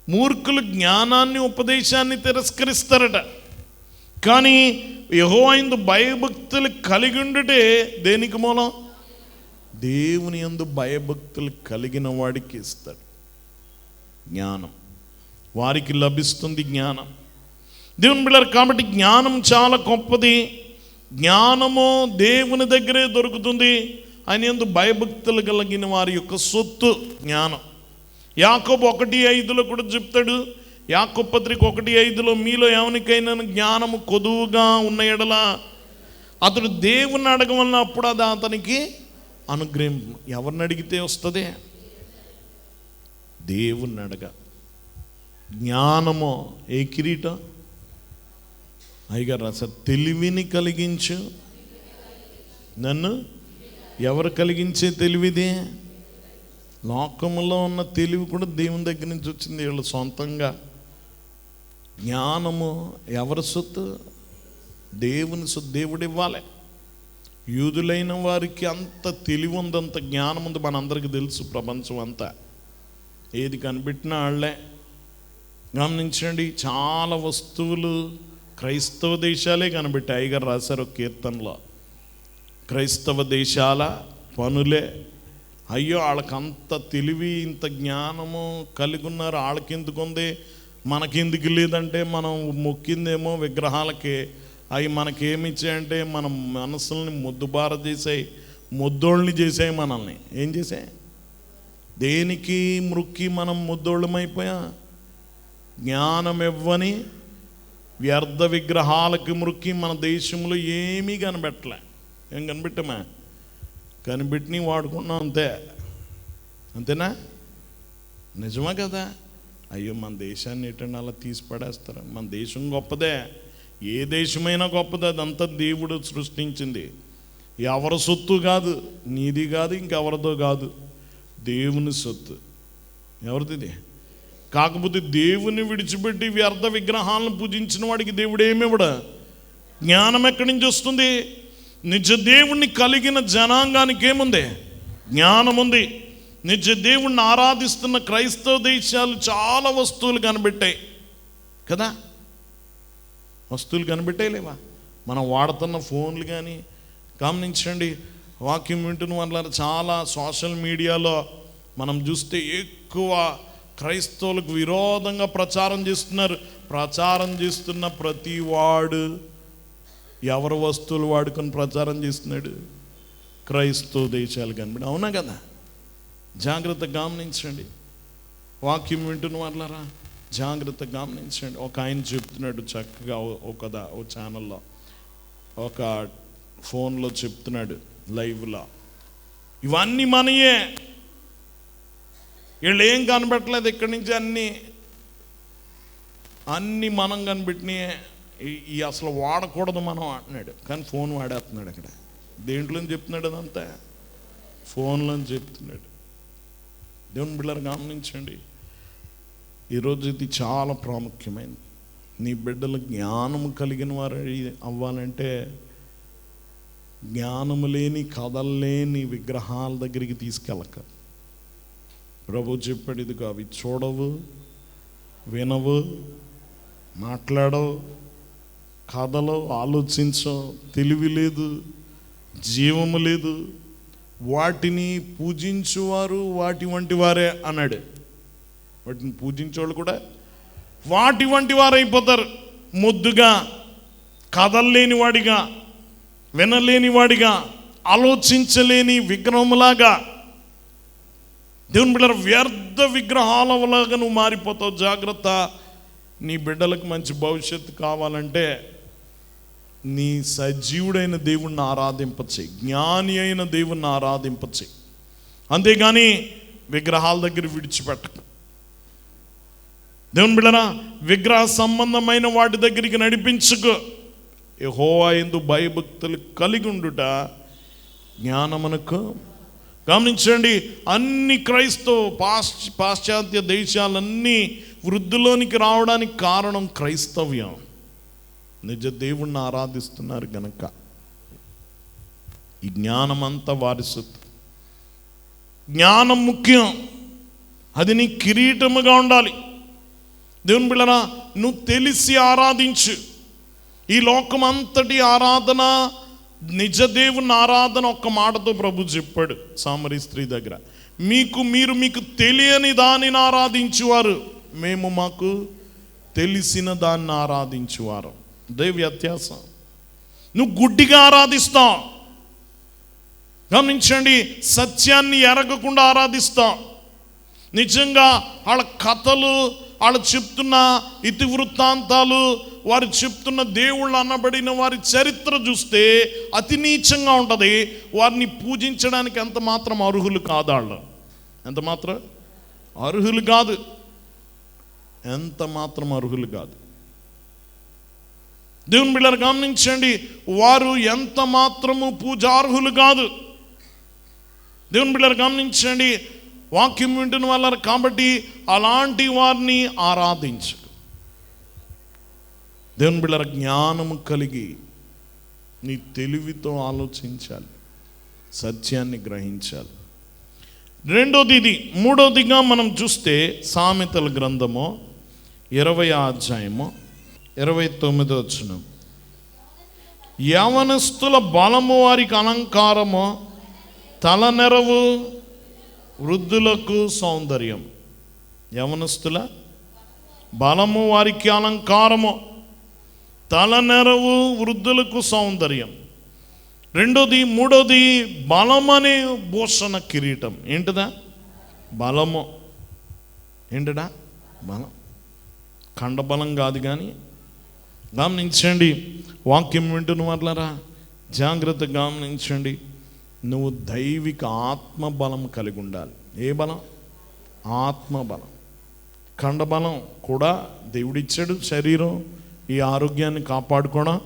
మూర్ఖులు జ్ఞానాన్ని ఉపదేశాన్ని తిరస్కరిస్తారట. కానీ యెహోవా యందు భయభక్తులు కలిగి ఉండుటే దేనికి మూలం? దేవుని యందు భయభక్తులు కలిగిన వాడికి ఇస్తాడు జ్ఞానం. వారికి లభిస్తుంది జ్ఞానం. దేవుని బిడ్డలారా కాబట్టి జ్ఞానం చాలా గొప్పది. జ్ఞానము దేవుని దగ్గరే దొరుకుతుంది. ఆయన యందు భయభక్తులు కలిగిన వారి యొక్క సొత్తు జ్ఞానం. యాకోబు 1:5లో కూడా చెప్తాడు. యాకోబు పత్రిక 1:5లో, మీలో ఎవరికైనా జ్ఞానము కొదువుగా ఉన్న ఎడల అతడు దేవుని అడగవలన, అప్పుడు అది అతనికి అనుగ్రహం. ఎవరిని అడిగితే వస్తుంది? దేవుని అడగ. జ్ఞానము ఏ కిరీటం? అయ్యగారు రాశారు, తెలివిని కలిగించు నన్ను. ఎవరు కలిగించే తెలివిదే? లోకములో ఉన్న తెలివి కూడా దేవుని దగ్గర నుంచి వచ్చింది. వీళ్ళు సొంతంగా. జ్ఞానము ఎవరి సొత్తు? దేవుని సొత్తు. దేవుడు ఇవ్వాలి. యూదులైన వారికి అంత తెలివి ఉంది, అంత జ్ఞానం ఉంది. మనందరికీ తెలుసు. ప్రపంచం అంతా ఏది కనిపెట్టినా వాళ్ళే. గమనించండి, చాలా వస్తువులు క్రైస్తవ దేశాలే కనిపెట్టాయి. అయ్యగారు రాశారు ఒక కీర్తనలో, క్రైస్తవ దేశాల పనులే అయ్యో వాళ్ళకంత తెలివి ఇంత జ్ఞానము కలిగి ఉన్నారు, వాళ్ళకెందుకు ఉంది మనకెందుకు లేదంటే మనం మొక్కిందేమో విగ్రహాలకే, అవి మనకేమిచ్చాయంటే మన మనసుల్ని మొద్దుబార చేసాయి, ముద్దోళ్ళని చేసాయి, మనల్ని ఏం చేసాయి, దేనికి మృక్కి మనం ముద్దోళ్ళమైపోయా, జ్ఞానం ఇవ్వని వ్యర్థ విగ్రహాలకి మృక్కి మన దేశంలో ఏమీ కనిపెట్టలే. ఏం కనిపెట్టమా, కనిపెట్టిని వాడుకున్నాం అంతేనా, నిజమా కదా. అయ్యో మన దేశాన్ని ఏంటంటే అలా తీసి పడేస్తారు. మన దేశం గొప్పదే, ఏ దేశమైనా గొప్పదే, అదంతా దేవుడు సృష్టించింది, ఎవరి సొత్తు కాదు, నీది కాదు, ఇంకెవరిదో కాదు, దేవుని సొత్తు. ఎవరిది? కాకపోతే దేవుని విడిచిపెట్టి వ్యర్థ విగ్రహాలను పూజించిన వాడికి దేవుడు ఏమివ్వడు, జ్ఞానం ఎక్కడి నుంచి వస్తుంది? నిజ దేవుణ్ణి కలిగిన జనాంగానికి ఏముంది? జ్ఞానం ఉంది. నిజ దేవుణ్ణి ఆరాధిస్తున్న క్రైస్తవ దేశాలు చాలా వస్తువులు కనిపెట్టాయి కదా, వస్తువులు కనిపెట్టేలేవా? మనం వాడుతున్న ఫోన్లు కానీ గమనించండి, వాక్యం వింటున్న వాళ్ళ చాలా సోషల్ మీడియాలో మనం చూస్తే ఎక్కువ క్రైస్తవులకు విరోధంగా ప్రచారం చేస్తున్నారు. ప్రచారం చేస్తున్న ప్రతి వాడు ఎవరి వస్తువులు వాడుకొని ప్రచారం చేస్తున్నాడు? క్రైస్తవ దేశాలు కనిపెట్టి. అవునా కదా? జాగ్రత్తగా గమనించండి, వాక్యం వింటున్న వాళ్ళరా జాగ్రత్తగా గమనించండి. ఒక ఆయన చెప్తున్నాడు చక్కగా, ఓ ఛానల్లో, ఒక ఫోన్లో చెప్తున్నాడు లైవ్లో, ఇవన్నీ మనయే, వీళ్ళు ఏం కనిపెట్టలేదు, ఇక్కడి నుంచి అన్నీ మనం కనిపెట్టినాయే, ఈ అసలు వాడకూడదు మనం అంటున్నాడు, కానీ ఫోన్ వాడేస్తున్నాడు. అక్కడ దేంట్లో చెప్తున్నాడు? అదంతా ఫోన్లో చెప్తున్నాడు. దేవుని బిడ్డలు గమనించండి, ఈరోజు ఇది చాలా ప్రాముఖ్యమైనది. నీ బిడ్డలు జ్ఞానము కలిగిన వారు అవ్వాలంటే జ్ఞానము లేని, కదల్లేని విగ్రహాల దగ్గరికి తీసుకెళ్ళక. ప్రభు చెప్పాడు, ఇదిగో అవి చూడవు, వినవు, మాట్లాడవు, కథలో ఆలోచించవు, తెలివి లేదు, జీవము లేదు, వాటిని పూజించువారు వాటి వంటి వారే అన్నాడు. వాటిని పూజించేవాళ్ళు కూడా వాటి వంటి వారు అయిపోతారు. ముద్దుగా, కదల్లేని వాడిగా, వినలేని వాడిగా, ఆలోచించలేని విగ్రహంలాగా, దేవుని బిడ్డల వ్యర్థ విగ్రహాలలాగా నువ్వు మారిపోతావు. జాగ్రత్త. నీ బిడ్డలకు మంచి భవిష్యత్తు కావాలంటే నీ సజీవుడైన దేవుణ్ణి ఆరాధింపచేయి, జ్ఞాని అయిన దేవుణ్ణి ఆరాధింపచేయి, అంతేగాని విగ్రహాల దగ్గర విడిచిపెట్టక. దేవుని బిడ్డరా, విగ్రహ సంబంధమైన వాటి దగ్గరికి నడిపించుకో. యెహోవా యందు భయభక్తులు కలిగి ఉండుట జ్ఞానమునకు. గమనించండి, అన్ని క్రైస్తవ పాశ్చాత్య దేశాలన్నీ వృద్ధిలోనికి రావడానికి కారణం క్రైస్తవ్యం. నిజ దేవుణ్ణి ఆరాధిస్తున్నారు గనక ఈ జ్ఞానం అంతా వారి సొత్తు. జ్ఞానం ముఖ్యం, అది నీ కిరీటముగా ఉండాలి. దేవుని బిడ్డరా, నువ్వు తెలిసి ఆరాధించు. ఈ లోకం అంతటి ఆరాధన, నిజ దేవుని ఆరాధన ఒక్క మాటతో ప్రభు చెప్పాడు సామరీ స్త్రీ దగ్గర, మీకు తెలియని దానిని ఆరాధించువారు, మేము మాకు తెలిసిన దాన్ని ఆరాధించువారు. అదే వ్యత్యాసం. నువ్వు గుడ్డిగా ఆరాధిస్తావు, గమనించండి, సత్యాన్ని ఎరగకుండా ఆరాధిస్తావు. నిజంగా వాళ్ళ కథలు, వాళ్ళు చెప్తున్న ఇతివృత్తాంతాలు, వారు చెప్తున్న దేవుళ్ళు అనబడిన వారి చరిత్ర చూస్తే అతి నీచంగా ఉంటుంది. వారిని పూజించడానికి ఎంత మాత్రం అర్హులు కాదు. వాళ్ళు ఎంత మాత్రం అర్హులు కాదు, ఎంత మాత్రం అర్హులు కాదు. దేవుని బిడ్డలు గమనించండి, వారు ఎంత మాత్రము పూజార్హులు కాదు. దేవుని బిడ్డలు గమనించండి, వాక్యం వింటున్న వాళ్ళు కాబట్టి అలాంటి వారిని ఆరాధించు. దేవుని బిడ్డల జ్ఞానము కలిగి నీ తెలివితో ఆలోచించాలి, సత్యాన్ని గ్రహించాలి. రెండోది ఇది. మూడోదిగా మనం చూస్తే సామెతల గ్రంథము 20వ అధ్యాయము 29వ వచనం, యవనస్తుల బలము వారికి అలంకారము, తలనెరవు వృద్ధులకు సౌందర్యం, యవనస్తుల బలము, వారికి అలంకారము. తలనెరవు వృద్ధులకు సౌందర్యం. మూడోది బలమనే భూషణ కిరీటం. ఏంటిదా? బలము. ఏంటడా? బలం. కండబలం కాదు. కానీ గమనించండి, వాక్యం వింటున్న వాళ్ళరా జాగ్రత్తగా గమనించండి. నువ్వు దైవిక ఆత్మబలం కలిగి ఉండాలి. ఏ బలం? ఆత్మబలం. కండబలం కూడా దేవుడిచ్చాడు. శరీరం, ఈ ఆరోగ్యాన్ని కాపాడుకోవడం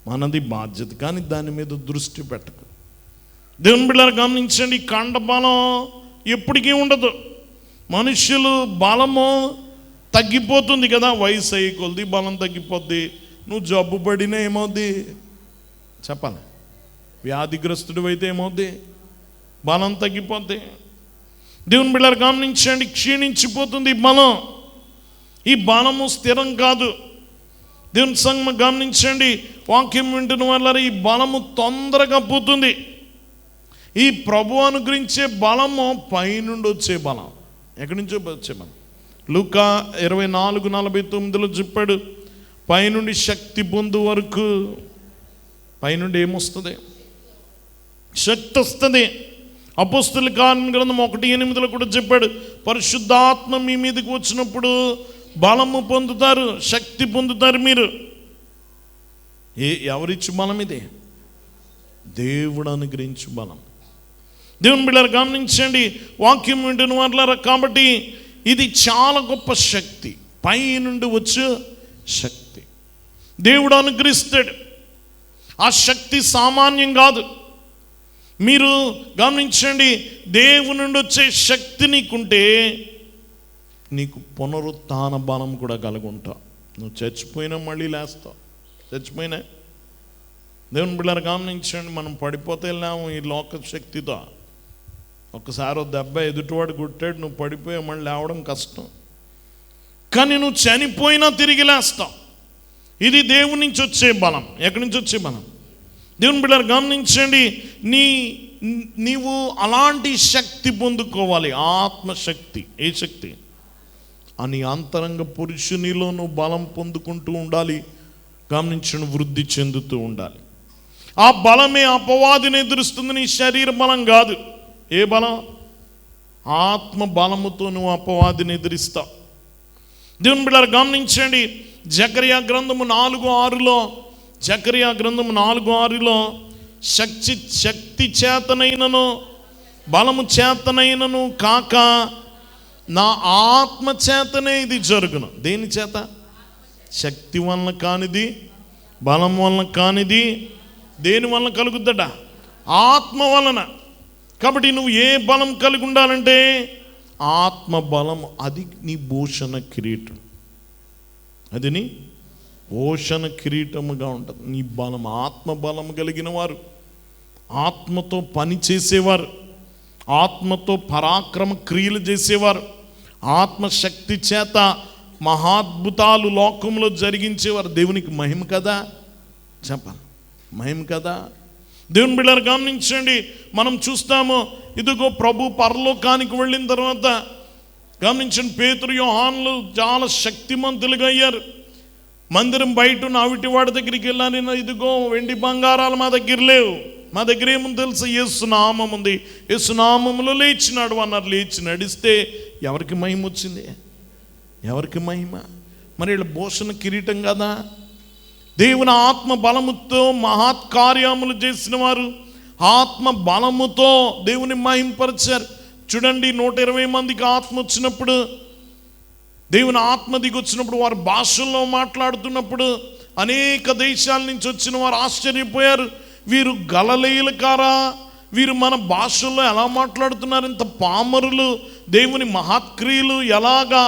మనది బాధ్యత. కానీ దాని మీద దృష్టి పెట్టకు. దేవుని బిడ్డలారా గమనించండి, కండబలం ఎప్పటికీ ఉండదు. మనుషులు బలము తగ్గిపోతుంది కదా, వయసు అయ్యి కొద్ది బలం తగ్గిపోద్ది. నువ్వు జబ్బు పడినా ఏమవుద్ది చెప్పాలి? వ్యాధిగ్రస్తుడు అయితే ఏమవుద్ది? బలం తగ్గిపోద్ది. దేవుని బిడ్డలారా గమనించండి, క్షీణించిపోతుంది ఈ బలం. ఈ బలము స్థిరం కాదు. దేవుని సంగమ గమనించండి, వాక్యం వింటున్న వాళ్ళ ఈ బలము తొందరగా పోతుంది. ఈ ప్రభు అనుగ్రహించే బలము పైనుండి వచ్చే బలం. ఎక్కడి నుంచో వచ్చే బలం. లూకా 24:49 చెప్పాడు, పైనుండి శక్తి పొందు వరకు. పైనుండి ఏమొస్తుంది? శక్తి వస్తుంది. అపోస్తలుల కార్యముల గ్రంథం 1:8 కూడా చెప్పాడు, పరిశుద్ధాత్మ మీ మీదకి వచ్చినప్పుడు బలము పొందుతారు, శక్తి పొందుతారు మీరు. ఎవరిచ్చు బలం? ఇది దేవుడు అనుగ్రహించు బలం. దేవుని బిడ్డలారా గమనించండి, వాక్యం వింటున్న వాళ్ళారా. కాబట్టి ఇది చాలా గొప్ప శక్తి, పై నుండి వచ్చే శక్తి దేవుడు అనుగ్రహిస్తాడు. ఆ శక్తి సామాన్యం కాదు. మీరు గమనించండి, దేవుని నుండి వచ్చే శక్తి నీకుంటే నీకు పునరుత్థాన బలం కూడా కలిగి ఉంటావు. నువ్వు చచ్చిపోయినా మళ్ళీ లేస్తావు. చచ్చిపోయినా దేవుని బిడ్డలారా గమనించండి, మనం పడిపోతే వెళ్ళాము ఈ లోక శక్తితో. ఒకసారి దెబ్బ ఎదుటివాడు కొట్టాడు, నువ్వు పడిపోయి మళ్ళీ లేవడం కష్టం. కానీ నువ్వు చనిపోయినా తిరిగి లేస్తావు. ఇది దేవుని నుంచి వచ్చే బలం. ఎక్కడి నుంచి వచ్చే బలం? దేవుని బిడ్డలారా గమనించండి, నీవు అలాంటి శక్తి పొందుకోవాలి. ఆత్మశక్తి. ఏ శక్తి? అని అంతరంగ పురుషునిలో నువ్వు బలం పొందుకుంటూ ఉండాలి. గమనించండి, వృద్ధి చెందుతూ ఉండాలి. ఆ బలమే అపవాదిని ఎదురుస్తుంది, నీ శరీర బలం కాదు. ఏ బలం? ఆత్మ బలముతో నువ్వు అపవాదిని ఎదిరిస్తావు. దేవుని బిడ్డలారా గమనించండి, జకరియా గ్రంథము 4:6 జకరియా గ్రంథము 4:6 శక్తి చేతనైనను బలము చేతనైనను కాక నా ఆత్మ చేతనే ఇది జరుగును. దేని చేత? శక్తి వలన కానిది, బలం వలన కానిది దేని వలన కలుగుద్దట? ఆత్మ వలన. కాబట్టి నువ్వు ఏ బలం కలిగి ఉండాలంటే ఆత్మ బలం. అది నీ భూషణ కిరీటం. అది నీ భూషణ కిరీటముగా ఉంటుంది. నీ బలం, ఆత్మ బలం కలిగిన వారు, ఆత్మతో పని చేసేవారు, ఆత్మతో పరాక్రమ క్రియలు చేసేవారు, ఆత్మశక్తి చేత మహాద్భుతాలు లోకంలో జరిగించేవారు. దేవునికి మహిమ కదా చెప్పాలి, మహిమ కదా. దేవుని బిడ్డలారా గమనించండి, మనం చూస్తాము, ఇదిగో ప్రభు పరలోకానికి వెళ్ళిన తర్వాత గమనించండి, పేతురు యోహానులు చాలా శక్తిమంతులుగా అయ్యారు. మందిరం బయట ఉన్న అవిటివాడి దగ్గరికి వెళ్ళాలి, ఇదిగో వెండి బంగారాలు మా దగ్గర లేవు, మా దగ్గర ఏముంది తెలుసు? యేసు నామం ఉంది, యేసు నామములో లేచినాడు అన్నారు. లేచి నడిస్తే ఎవరికి మహిమ వచ్చింది? ఎవరికి మహిమ? మరి వీళ్ళ భూషణ కిరీటం కదా. దేవుని ఆత్మ బలముతో మహత్కార్యములు చేసిన వారు ఆత్మ బలముతో దేవుని మహింపరిచారు. చూడండి, 120 మందికి ఆత్మ వచ్చినప్పుడు, దేవుని ఆత్మ దిగి వచ్చినప్పుడు, వారు భాషల్లో మాట్లాడుతున్నప్పుడు అనేక దేశాల నుంచి వచ్చిన వారు ఆశ్చర్యపోయారు. వీరు గలిలయుల కారా? వీరు మన భాషల్లో ఎలా మాట్లాడుతున్నారు? ఇంత పామరులు, దేవుని మహత్క్రియలు ఎలాగా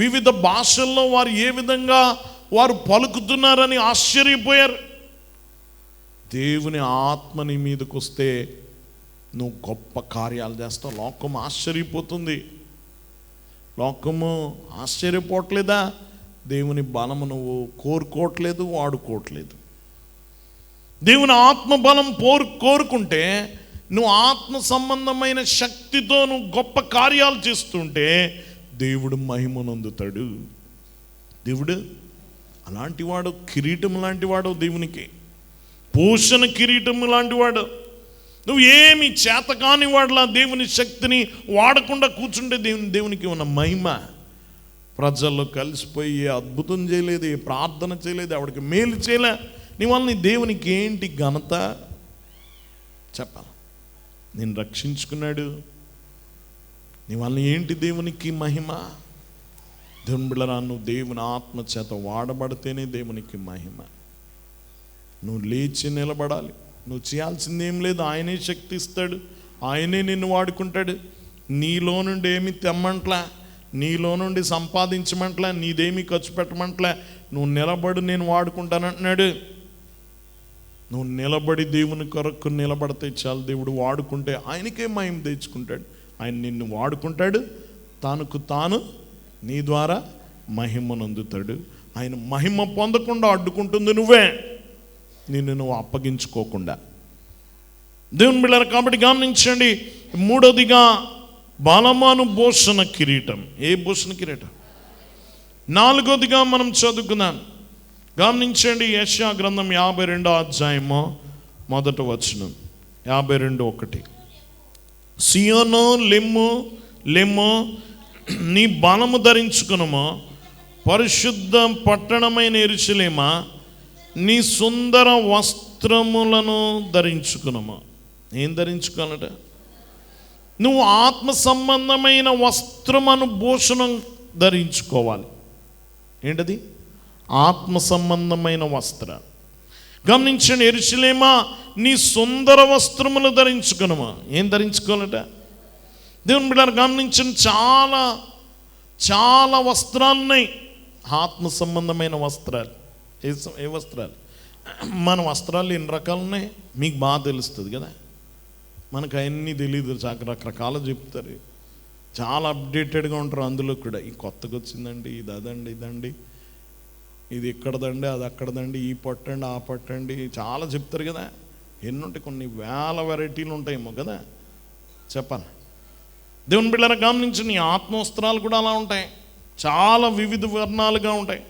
వివిధ భాషల్లో వారు ఏ విధంగా వారు పలుకుతున్నారని ఆశ్చర్యపోయారు. దేవుని ఆత్మ నీ మీదకి వస్తే నువ్వు గొప్ప కార్యాలు చేస్తావు. లోకం ఆశ్చర్యపోతుంది. లోకము ఆశ్చర్యపోవట్లేదా? దేవుని బలము నువ్వు కోరుకోవట్లేదు, వాడుకోవట్లేదు. దేవుని ఆత్మ బలం కోరుకుంటే నువ్వు ఆత్మ సంబంధమైన శక్తితో నువ్వు గొప్ప కార్యాలు చేస్తుంటే దేవుడు మహిమనొందుతాడు. దేవుడు అలాంటి వాడు, కిరీటం లాంటి వాడు దేవునికి, పోషణ కిరీటం లాంటి వాడు. నువ్వు ఏమి చేతకాని వాడులా దేవుని శక్తిని వాడకుండా కూర్చుంటే దేవునికి ఉన్న మహిమ. ప్రజల్లో కలిసిపోయి ఏ అద్భుతం చేయలేదు, ఏ ప్రార్థన చేయలేదు, ఆవిడకి మేలు చేయలే. నీ వల్ల నీ దేవునికి ఏంటి ఘనత చెప్పాలి? నేను రక్షించుకున్నాడు, నీ వల్ల ఏంటి దేవునికి మహిమ? దేవుని బిడ్డరా, నువ్వు దేవుని ఆత్మ చేత వాడబడితేనే దేవునికి మహిమ. నువ్వు లేచి నిలబడాలి. నువ్వు చేయాల్సిందేం లేదు, ఆయనే శక్తి ఇస్తాడు, ఆయనే నిన్ను వాడుకుంటాడు. నీలో నుండి ఏమి తెమ్మంట్లా, నీలో నుండి సంపాదించమంట్లా, నీదేమి ఖర్చు పెట్టమంట్లా. నువ్వు నిలబడి నేను వాడుకుంటానంటున్నాడు. నువ్వు నిలబడి దేవుని కొరకు నిలబడితే చాలు, దేవుడు వాడుకుంటే ఆయనకే మహిమ తెచ్చుకుంటాడు. ఆయన నిన్ను వాడుకుంటాడు, తానుకు తాను నీ ద్వారా మహిమనందుతాడు. ఆయన మహిమ పొందకుండా అడ్డుకుంటుంది నువ్వే, నిన్ను నువ్వు అప్పగించుకోకుండా. దేవుని బిడ్డలారా, కాబట్టి గమనించండి. మూడోదిగా బలమాను భూషణ కిరీటం. ఏ భూషణ కిరీటం? నాలుగోదిగా మనం చదువుకున్నాం, గమనించండి. యెషయా గ్రంథం 52వ అధ్యాయము 1వ వచనం. 52:1. సియోను లెమ్ము, లెమ్ము, నీ బలము ధరించుకునుము, పరిశుద్ధ పట్టణమైన యెరూషలేమా, నీ సుందర వస్త్రములను ధరించుకునుము. ఏం ధరించుకోవాలట? నువ్వు ఆత్మ సంబంధమైన వస్త్రమును భూషణం ధరించుకోవాలి. ఏంటది? ఆత్మ సంబంధమైన వస్త్రాలు. గమనించండి. యెరూషలేమా, నీ సుందర వస్త్రములు ధరించుకునుమా. ఏం ధరించుకోవాలట? దేవుని బిడ్డలారా, గమనించండి. చాలా చాలా వస్త్రాలు ఉన్నాయి, ఆత్మ సంబంధమైన వస్త్రాలు. ఏ వస్త్రాలు? మన వస్త్రాలు ఎన్ని రకాలు ఉన్నాయి మీకు బాగా తెలుస్తుంది కదా. మనకు అవన్నీ తెలియదు, రకరకాలు చెప్తారు, చాలా అప్డేటెడ్గా ఉంటారు. అందులో కూడా ఈ కొత్తగా వచ్చిందండి, ఇది అదండి, ఇదండి, ఇది ఇక్కడదండి, అది అక్కడదండి, ఈ పట్టండి, ఆ పట్టండి, చాలా చెప్తారు కదా. ఎన్ని ఉంటాయి? కొన్ని వేల వెరైటీలు ఉంటాయేమో కదా. చెప్పాలి. దేవుని బిడ్డలారా, గమనించి నీ ఆత్మవస్త్రాలు కూడా అలా ఉంటాయి, చాలా వివిధ వర్ణాలుగా ఉంటాయి.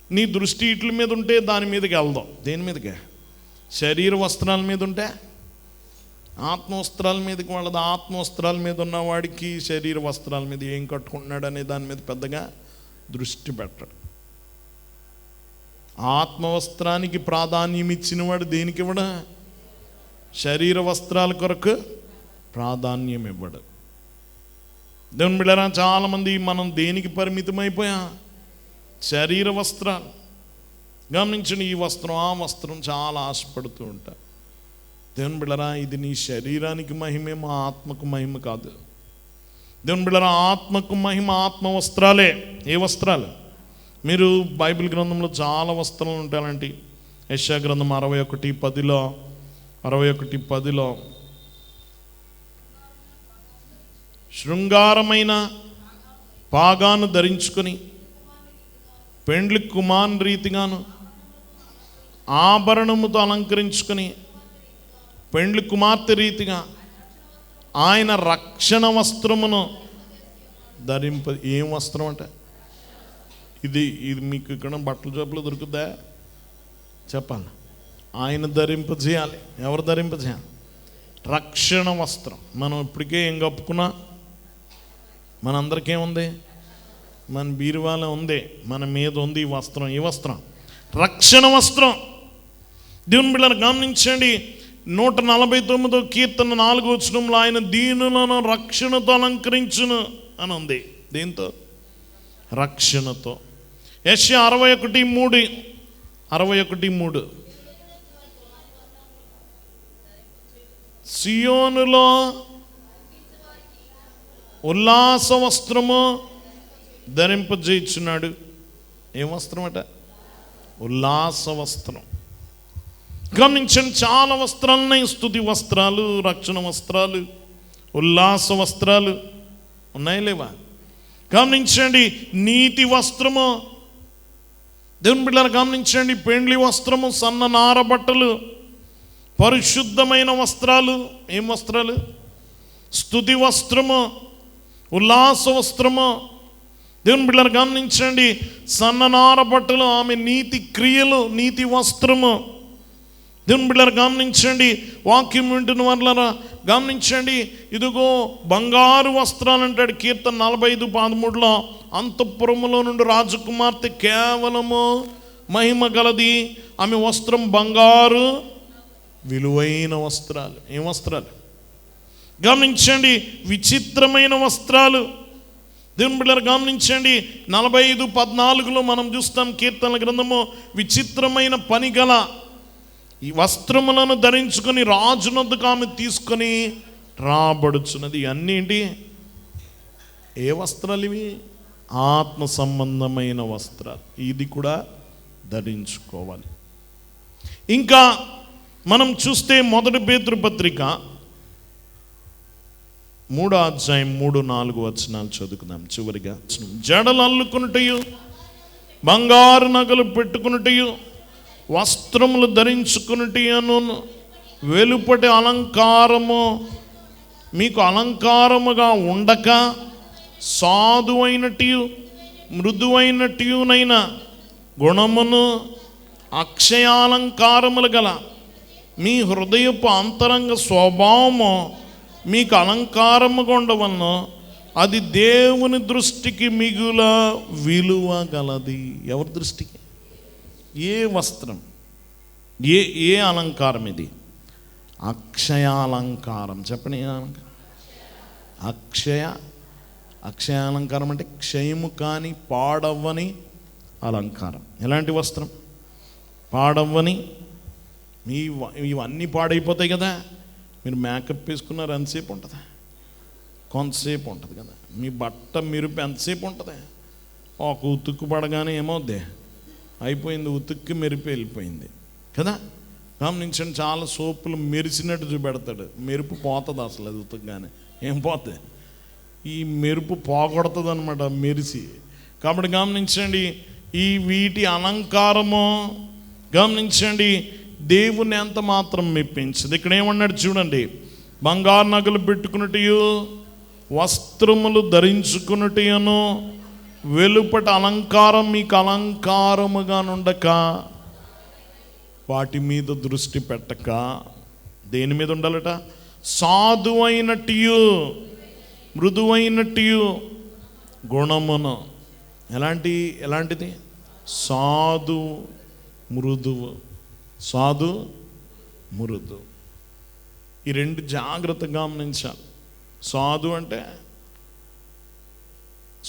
నీ దృష్టి ఇట్ల మీద ఉంటే దాని మీదకి వెళ్దాం. దేని మీదకి? శరీర వస్త్రాల మీద ఉంటే ఆత్మవస్త్రాల మీదకి వాళ్ళది. ఆత్మవస్త్రాల మీద ఉన్నవాడికి శరీర వస్త్రాల మీద ఏం కట్టుకుంటున్నాడు అనే దాని మీద పెద్దగా దృష్టి పెట్టడు. ఆత్మవస్త్రానికి ప్రాధాన్యం ఇచ్చినవాడు దేనికి ఇవ్వడు? శరీర వస్త్రాల కొరకు ప్రాధాన్యం ఇవ్వడు. దేవుని బిడ్డలారా, చాలామంది మనం దేనికి పరిమితమైపోయా? శరీర వస్త్రాలు. గమనించండి, ఈ వస్త్రం ఆ వస్త్రం చాలా ఆశపడుతూ ఉంటారు. దేవుని బిడ్డలారా, ఇది నీ శరీరానికి మహిమేమో, ఆత్మకు మహిమ కాదు. దేవుని బిడ్డలారా, ఆత్మకు మహిమ ఆత్మ వస్త్రాలే. ఏ వస్త్రాలు? మీరు బైబిల్ గ్రంథంలో చాలా వస్త్రాలు ఉంటాయండి. యెషయా గ్రంథం 61:10 శృంగారమైన పాగాను ధరించుకొని పెండ్లి కుమారుని రీతిగాను ఆభరణముతో అలంకరించుకొని పెండ్లి కుమార్తె రీతిగా ఆయన రక్షణ వస్త్రమును ధరింప. ఏం వస్త్రం అంటే ఇది మీకు ఇక్కడ బట్టల షాపులో దొరుకుద్దా? చెప్పాలి. ఆయన ధరింపజేయాలి. ఎవరు ధరింపజేయాలి? రక్షణ వస్త్రం. మనం ఇప్పటికే ఏం కప్పుకున్నా మనందరికేముంది? మన బీరువాలో ఉంది, మన మీద ఉంది ఈ వస్త్రం. ఈ వస్త్రం రక్షణ వస్త్రం. దేవుని బిడ్డలారా, గమనించండి. 149వ కీర్తన 4వ వచనంలో ఆయన దీనులను రక్షణతో అలంకరించును అని ఉంది. దేంతో? రక్షణతో. యెషయా 61:3 సియోనులో ఉల్లాస వస్త్రము ధరింపజేయుచున్నాడు. ఏం వస్త్రం అట? ఉల్లాస వస్త్రం. గమనించండి, చాలా వస్త్రాలు ఉన్నాయి. స్తుతి వస్త్రాలు, రక్షణ వస్త్రాలు, ఉల్లాస వస్త్రాలు ఉన్నాయి లేవా? గమనించండి. నీతి వస్త్రము. దేవుని బిడ్డలారా, గమనించండి. పెండ్లి వస్త్రము, సన్న నార బట్టలు, పరిశుద్ధమైన వస్త్రాలు. ఏం వస్త్రాలు? స్తుతి వస్త్రము, ఉల్లాస వస్త్రము. దేవుని బిడ్డలు గమనించండి, సన్ననార బట్టలు ఆమె నీతి క్రియలు, నీతి వస్త్రము. దేవుని బిడ్డలు గమనించండి, వాక్యం వింటున్న వాళ్ళరా గమనించండి. ఇదిగో బంగారు వస్త్రాలు అంటాడు కీర్తన 45:13. అంతఃపురములో నుండి రాజకుమార్తె కేవలము మహిమ గలది, ఆమె వస్త్రం బంగారు విలువైన వస్త్రాలు. ఏం వస్త్రాలు? గమనించండి, విచిత్రమైన వస్త్రాలు. దేవుని బిడ్డలు గమనించండి, 45:14 మనం చూస్తాం కీర్తనల గ్రంథము. విచిత్రమైన పని గల ఈ వస్త్రములను ధరించుకొని రాజునొద్దకు ఆమె తీసుకొని రాబడుచున్నది. అన్నీ ఏంటి? ఏ వస్త్రాలు ఇవి? ఆత్మ సంబంధమైన వస్త్రాలు. ఇది కూడా ధరించుకోవాలి. ఇంకా మనం చూస్తే 1 పేతురు పత్రిక 3వ అధ్యాయం 3-4 వచనాలు చదువుకుందాం చివరిగా. జడలు అల్లుకున్నటయు, బంగారు నగలు పెట్టుకున్నటయు, వస్త్రములు ధరించుకున్నటను, వెలుపటి అలంకారము మీకు అలంకారముగా ఉండక సాధువైనటియు మృదువైనటియునైన గుణమును అక్షయాలంకారములు గల మీ హృదయపు అంతరంగ స్వభావము మీకు అలంకారముగా ఉండవలను, అది దేవుని దృష్టికి మిగుల విలువ గలది. ఎవరి దృష్టికి? ఏ వస్త్రం, ఏ అలంకారం ఇది? అక్షయాలంకారం. చెప్పండి. అక్షయాలంకారం అంటే క్షయము కాని పాడవ్వని అలంకారం. ఎలాంటి వస్త్రం? పాడవ్వని. ఇవన్నీ పాడైపోతాయి కదా. మీరు మేకప్ వేసుకున్నారు ఎంతసేపు ఉంటుందా? కొంతసేపు ఉంటుంది కదా. మీ బట్ట మెరుపు ఎంతసేపు ఉంటుంది? ఒక ఉతుక్కు పడగానే ఏమవుద్ది? అయిపోయింది, ఉతుక్కి మెరుపు వెళ్ళిపోయింది కదా. గమనించండి, చాలా సోపులు మెరిసినట్టు చూపెడతాడు, మెరుపు పోతుంది అసలు. అది ఉతుక్గానే ఏం పోతుంది? ఈ మెరుపు పోగొడుతుంది అనమాట, మెరిసి. కాబట్టి గమనించండి, వీటి అలంకారము గమనించండి దేవుని ఎంత మాత్రం మెప్పించదు. ఇక్కడ ఏమన్నాడు చూడండి, బంగారు నగలు పెట్టుకున్నట్టు, వస్త్రములు ధరించుకున్నట్టును, వెలుపట అలంకారం మీకు అలంకారముగా నుండక, వాటి మీద దృష్టి పెట్టక, దేని మీద ఉండాలట? సాధువైనట్టు మృదువైనట్టు గుణమును. ఎలాంటిది? సాధు మృదువు. సాధు మృదు. ఈ రెండు జాగ్రత్తగా గమనించాలి. సాధు అంటే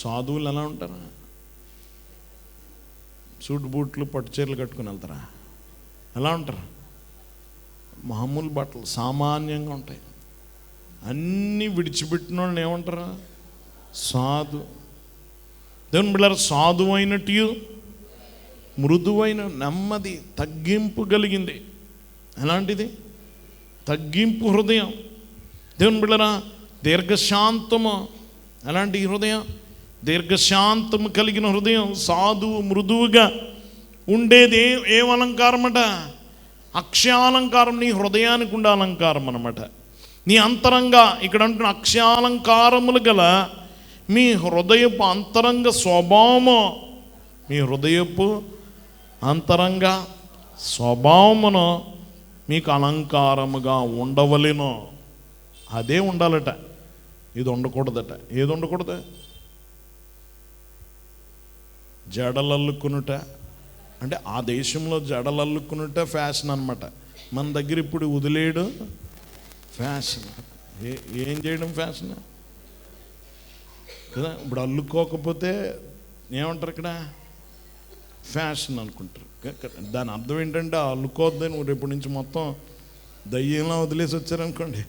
సాధువులు ఎలా ఉంటారా? సూట్ బూట్లు పట్టు చీరలు కట్టుకుని వెళ్తారా? ఎలా ఉంటారు? మామూలు బట్టలు సామాన్యంగా ఉంటాయి. అన్నీ విడిచిపెట్టిన వాళ్ళని ఏమంటారా? సాధు. దేవుని బిడ్డలారా, సాధువైనట్టు మృదువైన, నెమ్మది, తగ్గింపు కలిగింది. ఎలాంటిది? తగ్గింపు హృదయం. దేవుని బిడ్డలారా, దీర్ఘశాంతము. ఎలాంటి హృదయం? దీర్ఘశాంతము కలిగిన హృదయం. సాధువు మృదువుగా ఉండేది ఏం అలంకారం అట? అక్షయాలంకారం. నీ హృదయానికి ఉండే అలంకారం అన్నమాట. నీ అంతరంగా, ఇక్కడ అంటున్న అక్షయాలంకారములు గల మీ హృదయపు అంతరంగ స్వభావము, మీ హృదయపు అంతరంగ స్వభావమును మీకు అలంకారముగా ఉండవలెను. అదే ఉండాలట, ఇది ఉండకూడదట. ఏది ఉండకూడదు? జడలల్లుకునుట. అంటే ఆ దేశంలో జడలల్లుకునుట ఫ్యాషన్ అనమాట. మన దగ్గర ఇప్పుడు వదిలేయడం ఫ్యాషన్. ఏం చేయడం ఫ్యాషన్ కదా. ఇప్పుడు అల్లుకోకపోతే ఏమంటారు? ఇక్కడ ఫ్యాషన్ అనుకుంటారు. దాని అర్థం ఏంటంటే అల్లుకోవద్దని రేపటి నుంచి మొత్తం దయ్యంలా వదిలేసి వచ్చారనుకోండి.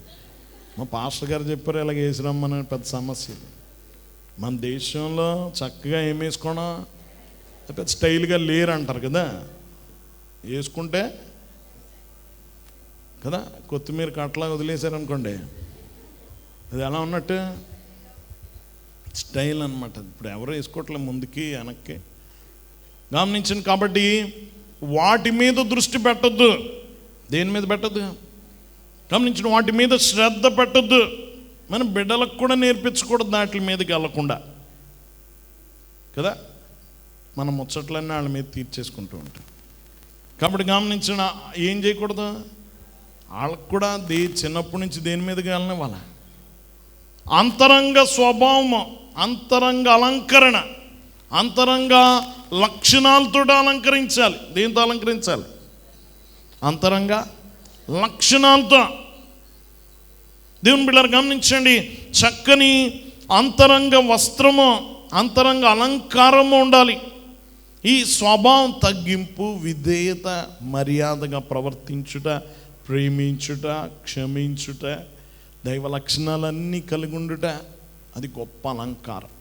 మా పాస్టర్ గారు చెప్పారు, ఇలాగ వేసిరమ్మని. పెద్ద సమస్య. మన దేశంలో చక్కగా ఏం వేసుకోవడం, పెద్ద స్టైల్గా లేరు అంటారు కదా. వేసుకుంటే కదా కొత్తిమీర కట్లా వదిలేశారనుకోండి, అది ఎలా ఉన్నట్టు? స్టైల్ అనమాట. ఇప్పుడు ఎవరు వేసుకోవట్లేదు ముందుకి వెనక్కి. గమనించండి. కాబట్టి వాటి మీద దృష్టి పెట్టద్దు. దేని మీద పెట్టద్దు? గమనించిన వాటి మీద శ్రద్ధ పెట్టద్దు. మన బిడ్డలకు కూడా నేర్పించకూడదు వాటి మీదకి వెళ్ళకుండా కదా. మన ముచ్చట్లన్నీ వాళ్ళ మీద తీర్చేసుకుంటూ ఉంటాం. కాబట్టి గమనించిన ఏం చేయకూడదు, వాళ్ళకు కూడా చిన్నప్పటి నుంచి దేని మీదకి వెళ్ళిన వాళ్ళ అంతరంగ స్వభావం, అంతరంగ అలంకరణ, అంతరంగ లక్షణాలతో అలంకరించాలి. దేంతో అలంకరించాలి? అంతరంగ లక్షణాలతో. దేవుని బిడ్డలు గమనించండి, చక్కని అంతరంగ వస్త్రము, అంతరంగ అలంకారము ఉండాలి. ఈ స్వభావం తగ్గింపు, విధేయత, మర్యాదగా ప్రవర్తించుట, ప్రేమించుట, క్షమించుట, దైవ లక్షణాలన్నీ కలిగి ఉండుట, అది గొప్ప అలంకారం.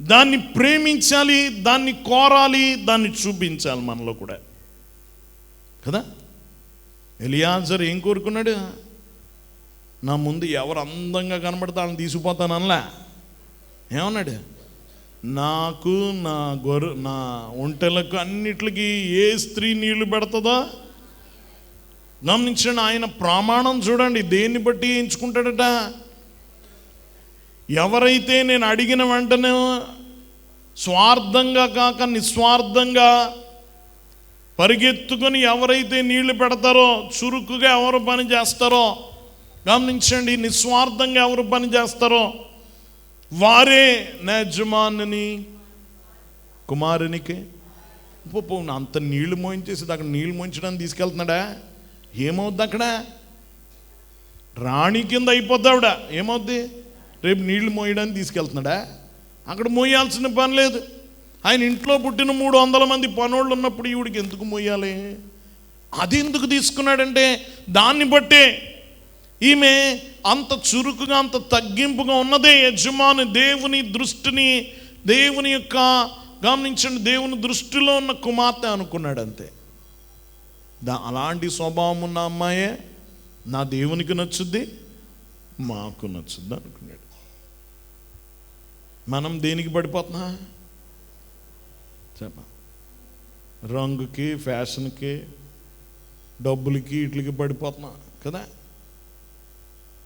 దాన్ని ప్రేమించాలి, దాన్ని కోరాలి, దాన్ని చూపించాలి మనలో కూడా కదా. ఎలియాజరు ఏం కోరుకున్నాడు? నా ముందు ఎవరు అందంగా కనబడితే వాళ్ళని తీసుకుపోతాను అనలా. ఏమన్నాడు? నాకు, నా ఒంటెలకు అన్నిటికి ఏ స్త్రీ నీళ్లు పెడుతుందో గమనించండి. ఆయన ప్రమాణం చూడండి, దేన్ని బట్టి ఎంచుకుంటాడట? ఎవరైతే నేను అడిగిన వెంటనే స్వార్థంగా కాక నిస్వార్థంగా పరిగెత్తుకొని ఎవరైతే నీళ్లు పెడతారో, చురుకుగా ఎవరు పని చేస్తారో గమనించండి, నిస్వార్థంగా ఎవరు పని చేస్తారో వారే నా యజమానుని కుమారునికి అంత నీళ్లు మోయించేసి అక్కడ నీళ్లు మోయించడానికి తీసుకెళ్తున్నాడా? ఏమవుద్ది అక్కడ? రాణి కింద అయిపోద్ది ఆవిడ. ఏమవుద్ది? రేపు నీళ్లు మోయడానికి తీసుకెళ్తున్నాడా? అక్కడ మోయాల్సిన పని లేదు. ఆయన ఇంట్లో పుట్టిన 300 మంది పనోళ్ళు ఉన్నప్పుడు ఈవిడికి ఎందుకు మోయాలి? అది ఎందుకు తీసుకున్నాడంటే దాన్ని బట్టే ఈమె అంత చురుకుగా, అంత తగ్గింపుగా ఉన్నదే యజమాని దేవుని దృష్టిని, దేవుని యొక్క గమనించండి, దేవుని దృష్టిలో ఉన్న కుమార్తె అనుకున్నాడు అంతే. అలాంటి స్వభావం ఉన్న అమ్మాయే నా దేవునికి నచ్చుద్ది, మాకు నచ్చుద్ది అనుకున్నాడు. మనం దేనికి పడిపోతున్నా చెప్ప? రంగుకి, ఫ్యాషన్కి, డబ్బులకి, వీటికి పడిపోతున్నా కదా.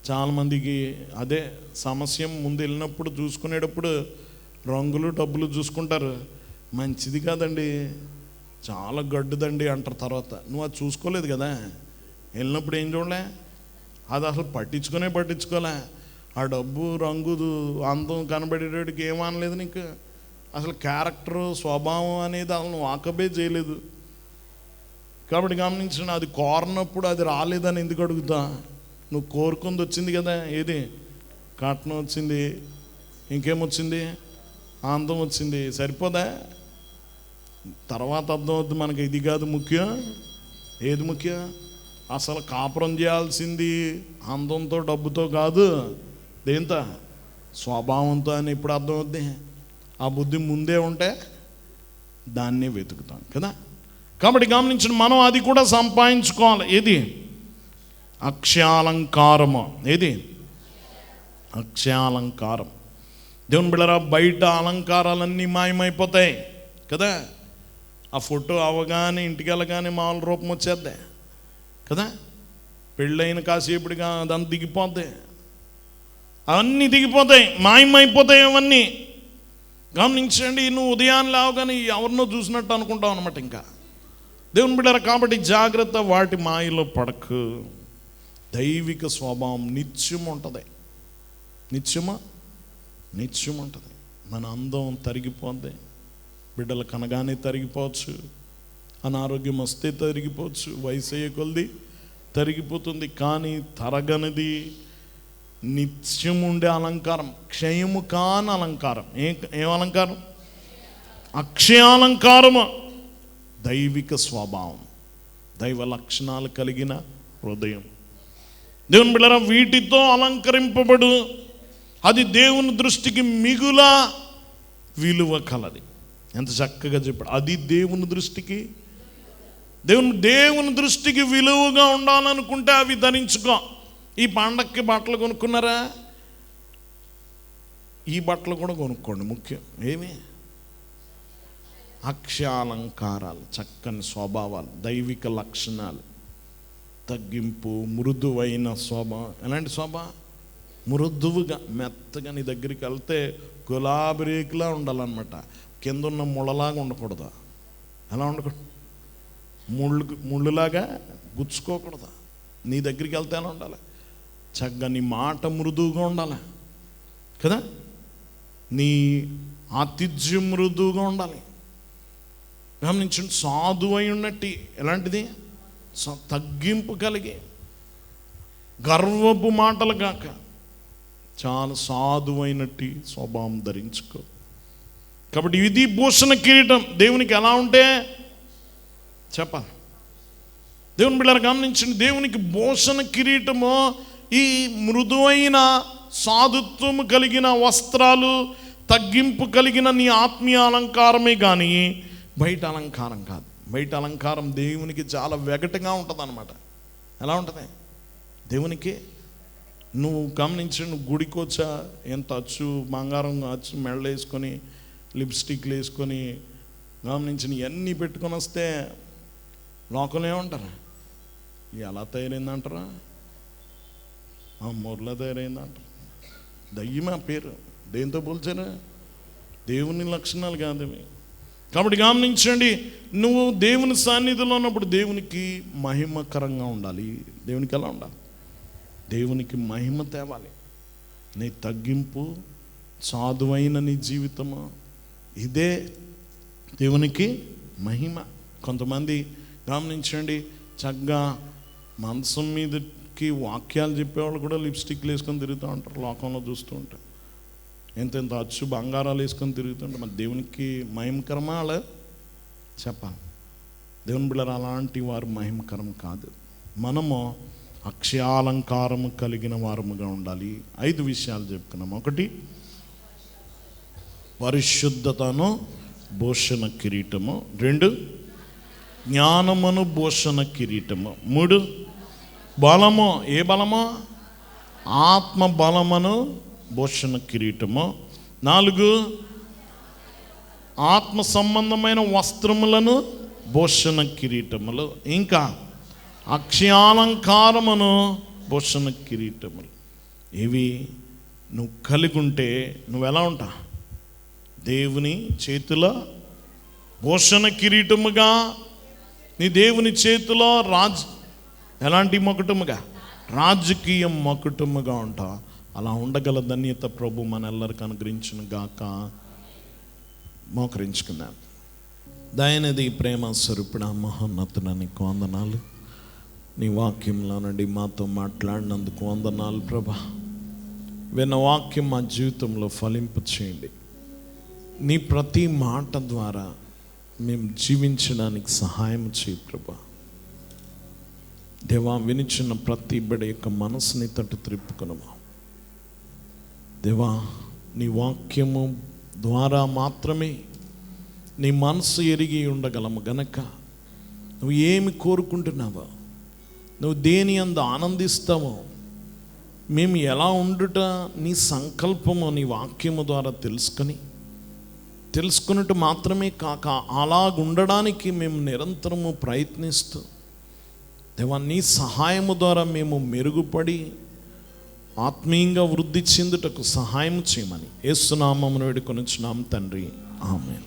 చాలామందికి అదే సమస్య. ముందు వెళ్ళినప్పుడు చూసుకునేటప్పుడు రంగులు, డబ్బులు చూసుకుంటారు. మంచిది కాదండి, చాలా గడ్డుదండి అంటారు. తర్వాత నువ్వు అది చూసుకోలేదు కదా, వెళ్ళినప్పుడు ఏం చూడలే, అది అసలు పట్టించుకోలే. ఆ డబ్బు, రంగు, అందం కనబడేటికి ఏమనలేదు నీకు. అసలు క్యారెక్టరు, స్వభావం అనేది అసలు నువ్వు వాకబే చేయలేదు. కాబట్టి గమనించిన, అది కోరినప్పుడు అది రాలేదని ఎందుకు అడుగుతా? నువ్వు కోరుకుంది వచ్చింది కదా. ఏది? కట్నం వచ్చింది, ఇంకేమొచ్చింది? అందం వచ్చింది. సరిపోదా? తర్వాత అర్థం అవుద్ది మనకి ఇది కాదు ముఖ్యం. ఏది ముఖ్యం? అసలు కాపురం చేయాల్సింది అందంతో, డబ్బుతో కాదు, దేంతో? స్వభావంతో అని ఇప్పుడు అర్థం అవుద్ది. ఆ బుద్ధి ముందే ఉంటే దాన్నే వెతుకుతాం కదా. కాబట్టి గమనించిన, మనం అది కూడా సంపాదించుకోవాలి. ఏది? అక్షయాలంకారము. ఏది? అక్షయాలంకారం. దేవుని బిడ్డలారా, బయట అలంకారాలన్నీ మాయమైపోతాయి కదా. ఆ ఫోటో అవగానే, ఇంటికి వెళ్ళగానే మామూలు రూపం వచ్చేద్ది కదా. పెళ్ళైన కాసేపుడిగా అదంతా దిగిపోద్ది, అవన్నీ దిగిపోతాయి, మాయమైపోతాయి అవన్నీ. గమనించండి, నువ్వు ఉదయాన్నే లేవగానే ఎవరినో చూసినట్టు అనుకుంటావు అనమాట. ఇంకా దేవుని బిడ్డలారా, కాబట్టి జాగ్రత్త, వాటి మాయలో పడకు. దైవిక స్వభావం నిత్యం ఉంటుంది. నిత్యం ఉంటుంది. మన అందం తరిగిపోద్ది, బిడ్డలు కనగానే తరిగిపోవచ్చు, అనారోగ్యం వస్తే తరిగిపోవచ్చు, వయసు అయ్యే కొలది తరిగిపోతుంది. కానీ తరగనిది నిత్యం ఉండే అలంకారం, క్షయము కాని అలంకారం. ఏం అలంకారం? అక్షయాలంకారము. దైవిక స్వభావం, దైవ లక్షణాలు కలిగిన హృదయం. దేవుని బిడ్డలారా, వీటితో అలంకరింపబడు, అది దేవుని దృష్టికి మిగుల విలువ కలది. ఎంత చక్కగా చెప్పాడు. అది దేవుని దృష్టికి, దేవుని దృష్టికి విలువగా ఉండాలనుకుంటే అవి ధరించుకో. ఈ పండక్కి బట్టలు కొనుక్కున్నారా? ఈ బట్టలు కూడా కొనుక్కోండి. ముఖ్యం ఏమి? అక్షయాలంకారాలు, చక్కని స్వభావాలు, దైవిక లక్షణాలు. తగ్గింపు, మృదువైన స్వభావం. ఎలాంటి స్వభావం? మృదువుగా, మెత్తగా. నీ దగ్గరికి వెళ్తే గులాబీ రేకులా ఉండాలన్నమాట. కింద ఉన్న ముళ్ళలాగా ఉండకూడదు. ఎలా ఉండకూడదు? ముళ్ళులాగా గుచ్చుకోకూడదు. నీ దగ్గరికి వెళ్తే ఎలా ఉండాలి? చక్కగా నీ మాట మృదువుగా ఉండాలి కదా. నీ ఆతిథ్యం మృదువుగా ఉండాలి. గమనించండి, సాధువై ఉన్నట్టు. ఎలాంటిది? తగ్గింపు కలిగి, గర్వపు మాటలు కాక చాలా సాధువైనట్టు స్వభావం ధరించుకో. కాబట్టి ఇది భూషణ కిరీటం. దేవునికి ఎలా ఉంటే చెప్పాలి. దేవుని బిడ్డలు గమనించండి, దేవునికి భూషణ కిరీటము ఈ మృదువైన సాధుత్వము కలిగిన వస్త్రాలు, తగ్గింపు కలిగిన నీ ఆత్మీయ అలంకారమే కానీ బయట అలంకారం కాదు. బయట అలంకారం దేవునికి చాలా వెగటగా ఉంటుంది అన్నమాట. ఎలా ఉంటుంది దేవునికి? నువ్వు గమనించి, నువ్వు గుడికి వచ్చా, ఎంత అచ్చు బంగారం అచ్చు మెడలు వేసుకొని, లిప్స్టిక్లు వేసుకొని, గమనించి ఇవన్నీ పెట్టుకొని వస్తే లోకంలో ఏమంటారా? ఎలా తయారైందంటారా? మొర్లా తయారైందంటారు. దయ్యమా పేరు. దేంతో పోల్చారా? దేవుని లక్షణాలు కాదు ఇవి. కాబట్టి గమనించండి, నువ్వు దేవుని సాన్నిధిలో ఉన్నప్పుడు దేవునికి మహిమకరంగా ఉండాలి. దేవునికి ఎలా ఉండాలి? దేవునికి మహిమ తేవాలి. నీ తగ్గింపు, సాధువైన నీ జీవితము, ఇదే దేవునికి మహిమ. కొంతమంది గమనించండి, చక్కగా మంచం మీదకి వాక్యాలు చెప్పేవాళ్ళు కూడా లిప్స్టిక్లు వేసుకొని తిరుగుతూ ఉంటారు. లోకంలో చూస్తూ ఉంటారు. ఎంత అచ్చు బంగారాలు వేసుకొని తిరుగుతుంటే మరి దేవునికి మహిమకరమా? అలా చెప్పాలి. దేవుని బిడ్డలు అలాంటి వారు మహిమకరం కాదు. మనము అక్షయాలంకారము కలిగిన వారముగా ఉండాలి. 5 విషయాలు చెప్పుకున్నాము. 1, పరిశుద్ధతను భూషణ కిరీటము. 2, జ్ఞానమును భూషణ కిరీటము. 3, బలము. ఏ బలము? ఆత్మ బలమును భూషణ కిరీటము. 4, ఆత్మ సంబంధమైన వస్త్రములను భూషణ కిరీటములు. ఇంకా అక్షయాలంకారమును భూషణ కిరీటములు. ఇవి నువ్వు కలిగి ఉంటే నువ్వు ఎలా ఉంటా? దేవుని చేతిలో భూషణ కిరీటముగా, నీ దేవుని చేతిలో ఎలాంటి మకుటముగా? రాజకీయ మకుటముగా ఉంటా. అలా ఉండగల ధన్యత ప్రభు మనెల్లరికి అనుగ్రహించును గాక. మోకరించుకుందాం. దయనిధి ప్రేమ స్వరూపుడ మహోన్నతుడా, నీకు వందనాలు. నీ వాక్యంలో నుండి మాతో మాట్లాడినందుకు వందనాలు ప్రభా. విన్న వాక్యం మా జీవితంలో ఫలింపు చేయండి. నీ ప్రతి మాట ద్వారా మేము జీవించడానికి సహాయం చేయి ప్రభా. దేవా, వినిచిన ప్రతి బిడ్డ యొక్క మనసుని తట్టు త్రిప్పుకునమా దేవా. నీ వాక్యము ద్వారా మాత్రమే నీ మనసు ఎరిగి ఉండగలము గనక, నువ్వు ఏమి కోరుకుంటున్నావో, నువ్వు దేని అందు ఆనందిస్తావో, మేము ఎలా ఉండుట నీ సంకల్పము నీ వాక్యము ద్వారా తెలుసుకున్నట్టు మాత్రమే కాక అలాగుండడానికి మేము నిరంతరము ప్రయత్నిస్తూ దేవా, నీ సహాయము ద్వారా మేము మెరుగుపడి ఆత్మీయంగా వృద్ధి చెందుటకు సహాయం చేయమని యేసు నామమున వేడుకొనుచున్నాం తండ్రి. ఆమేన్.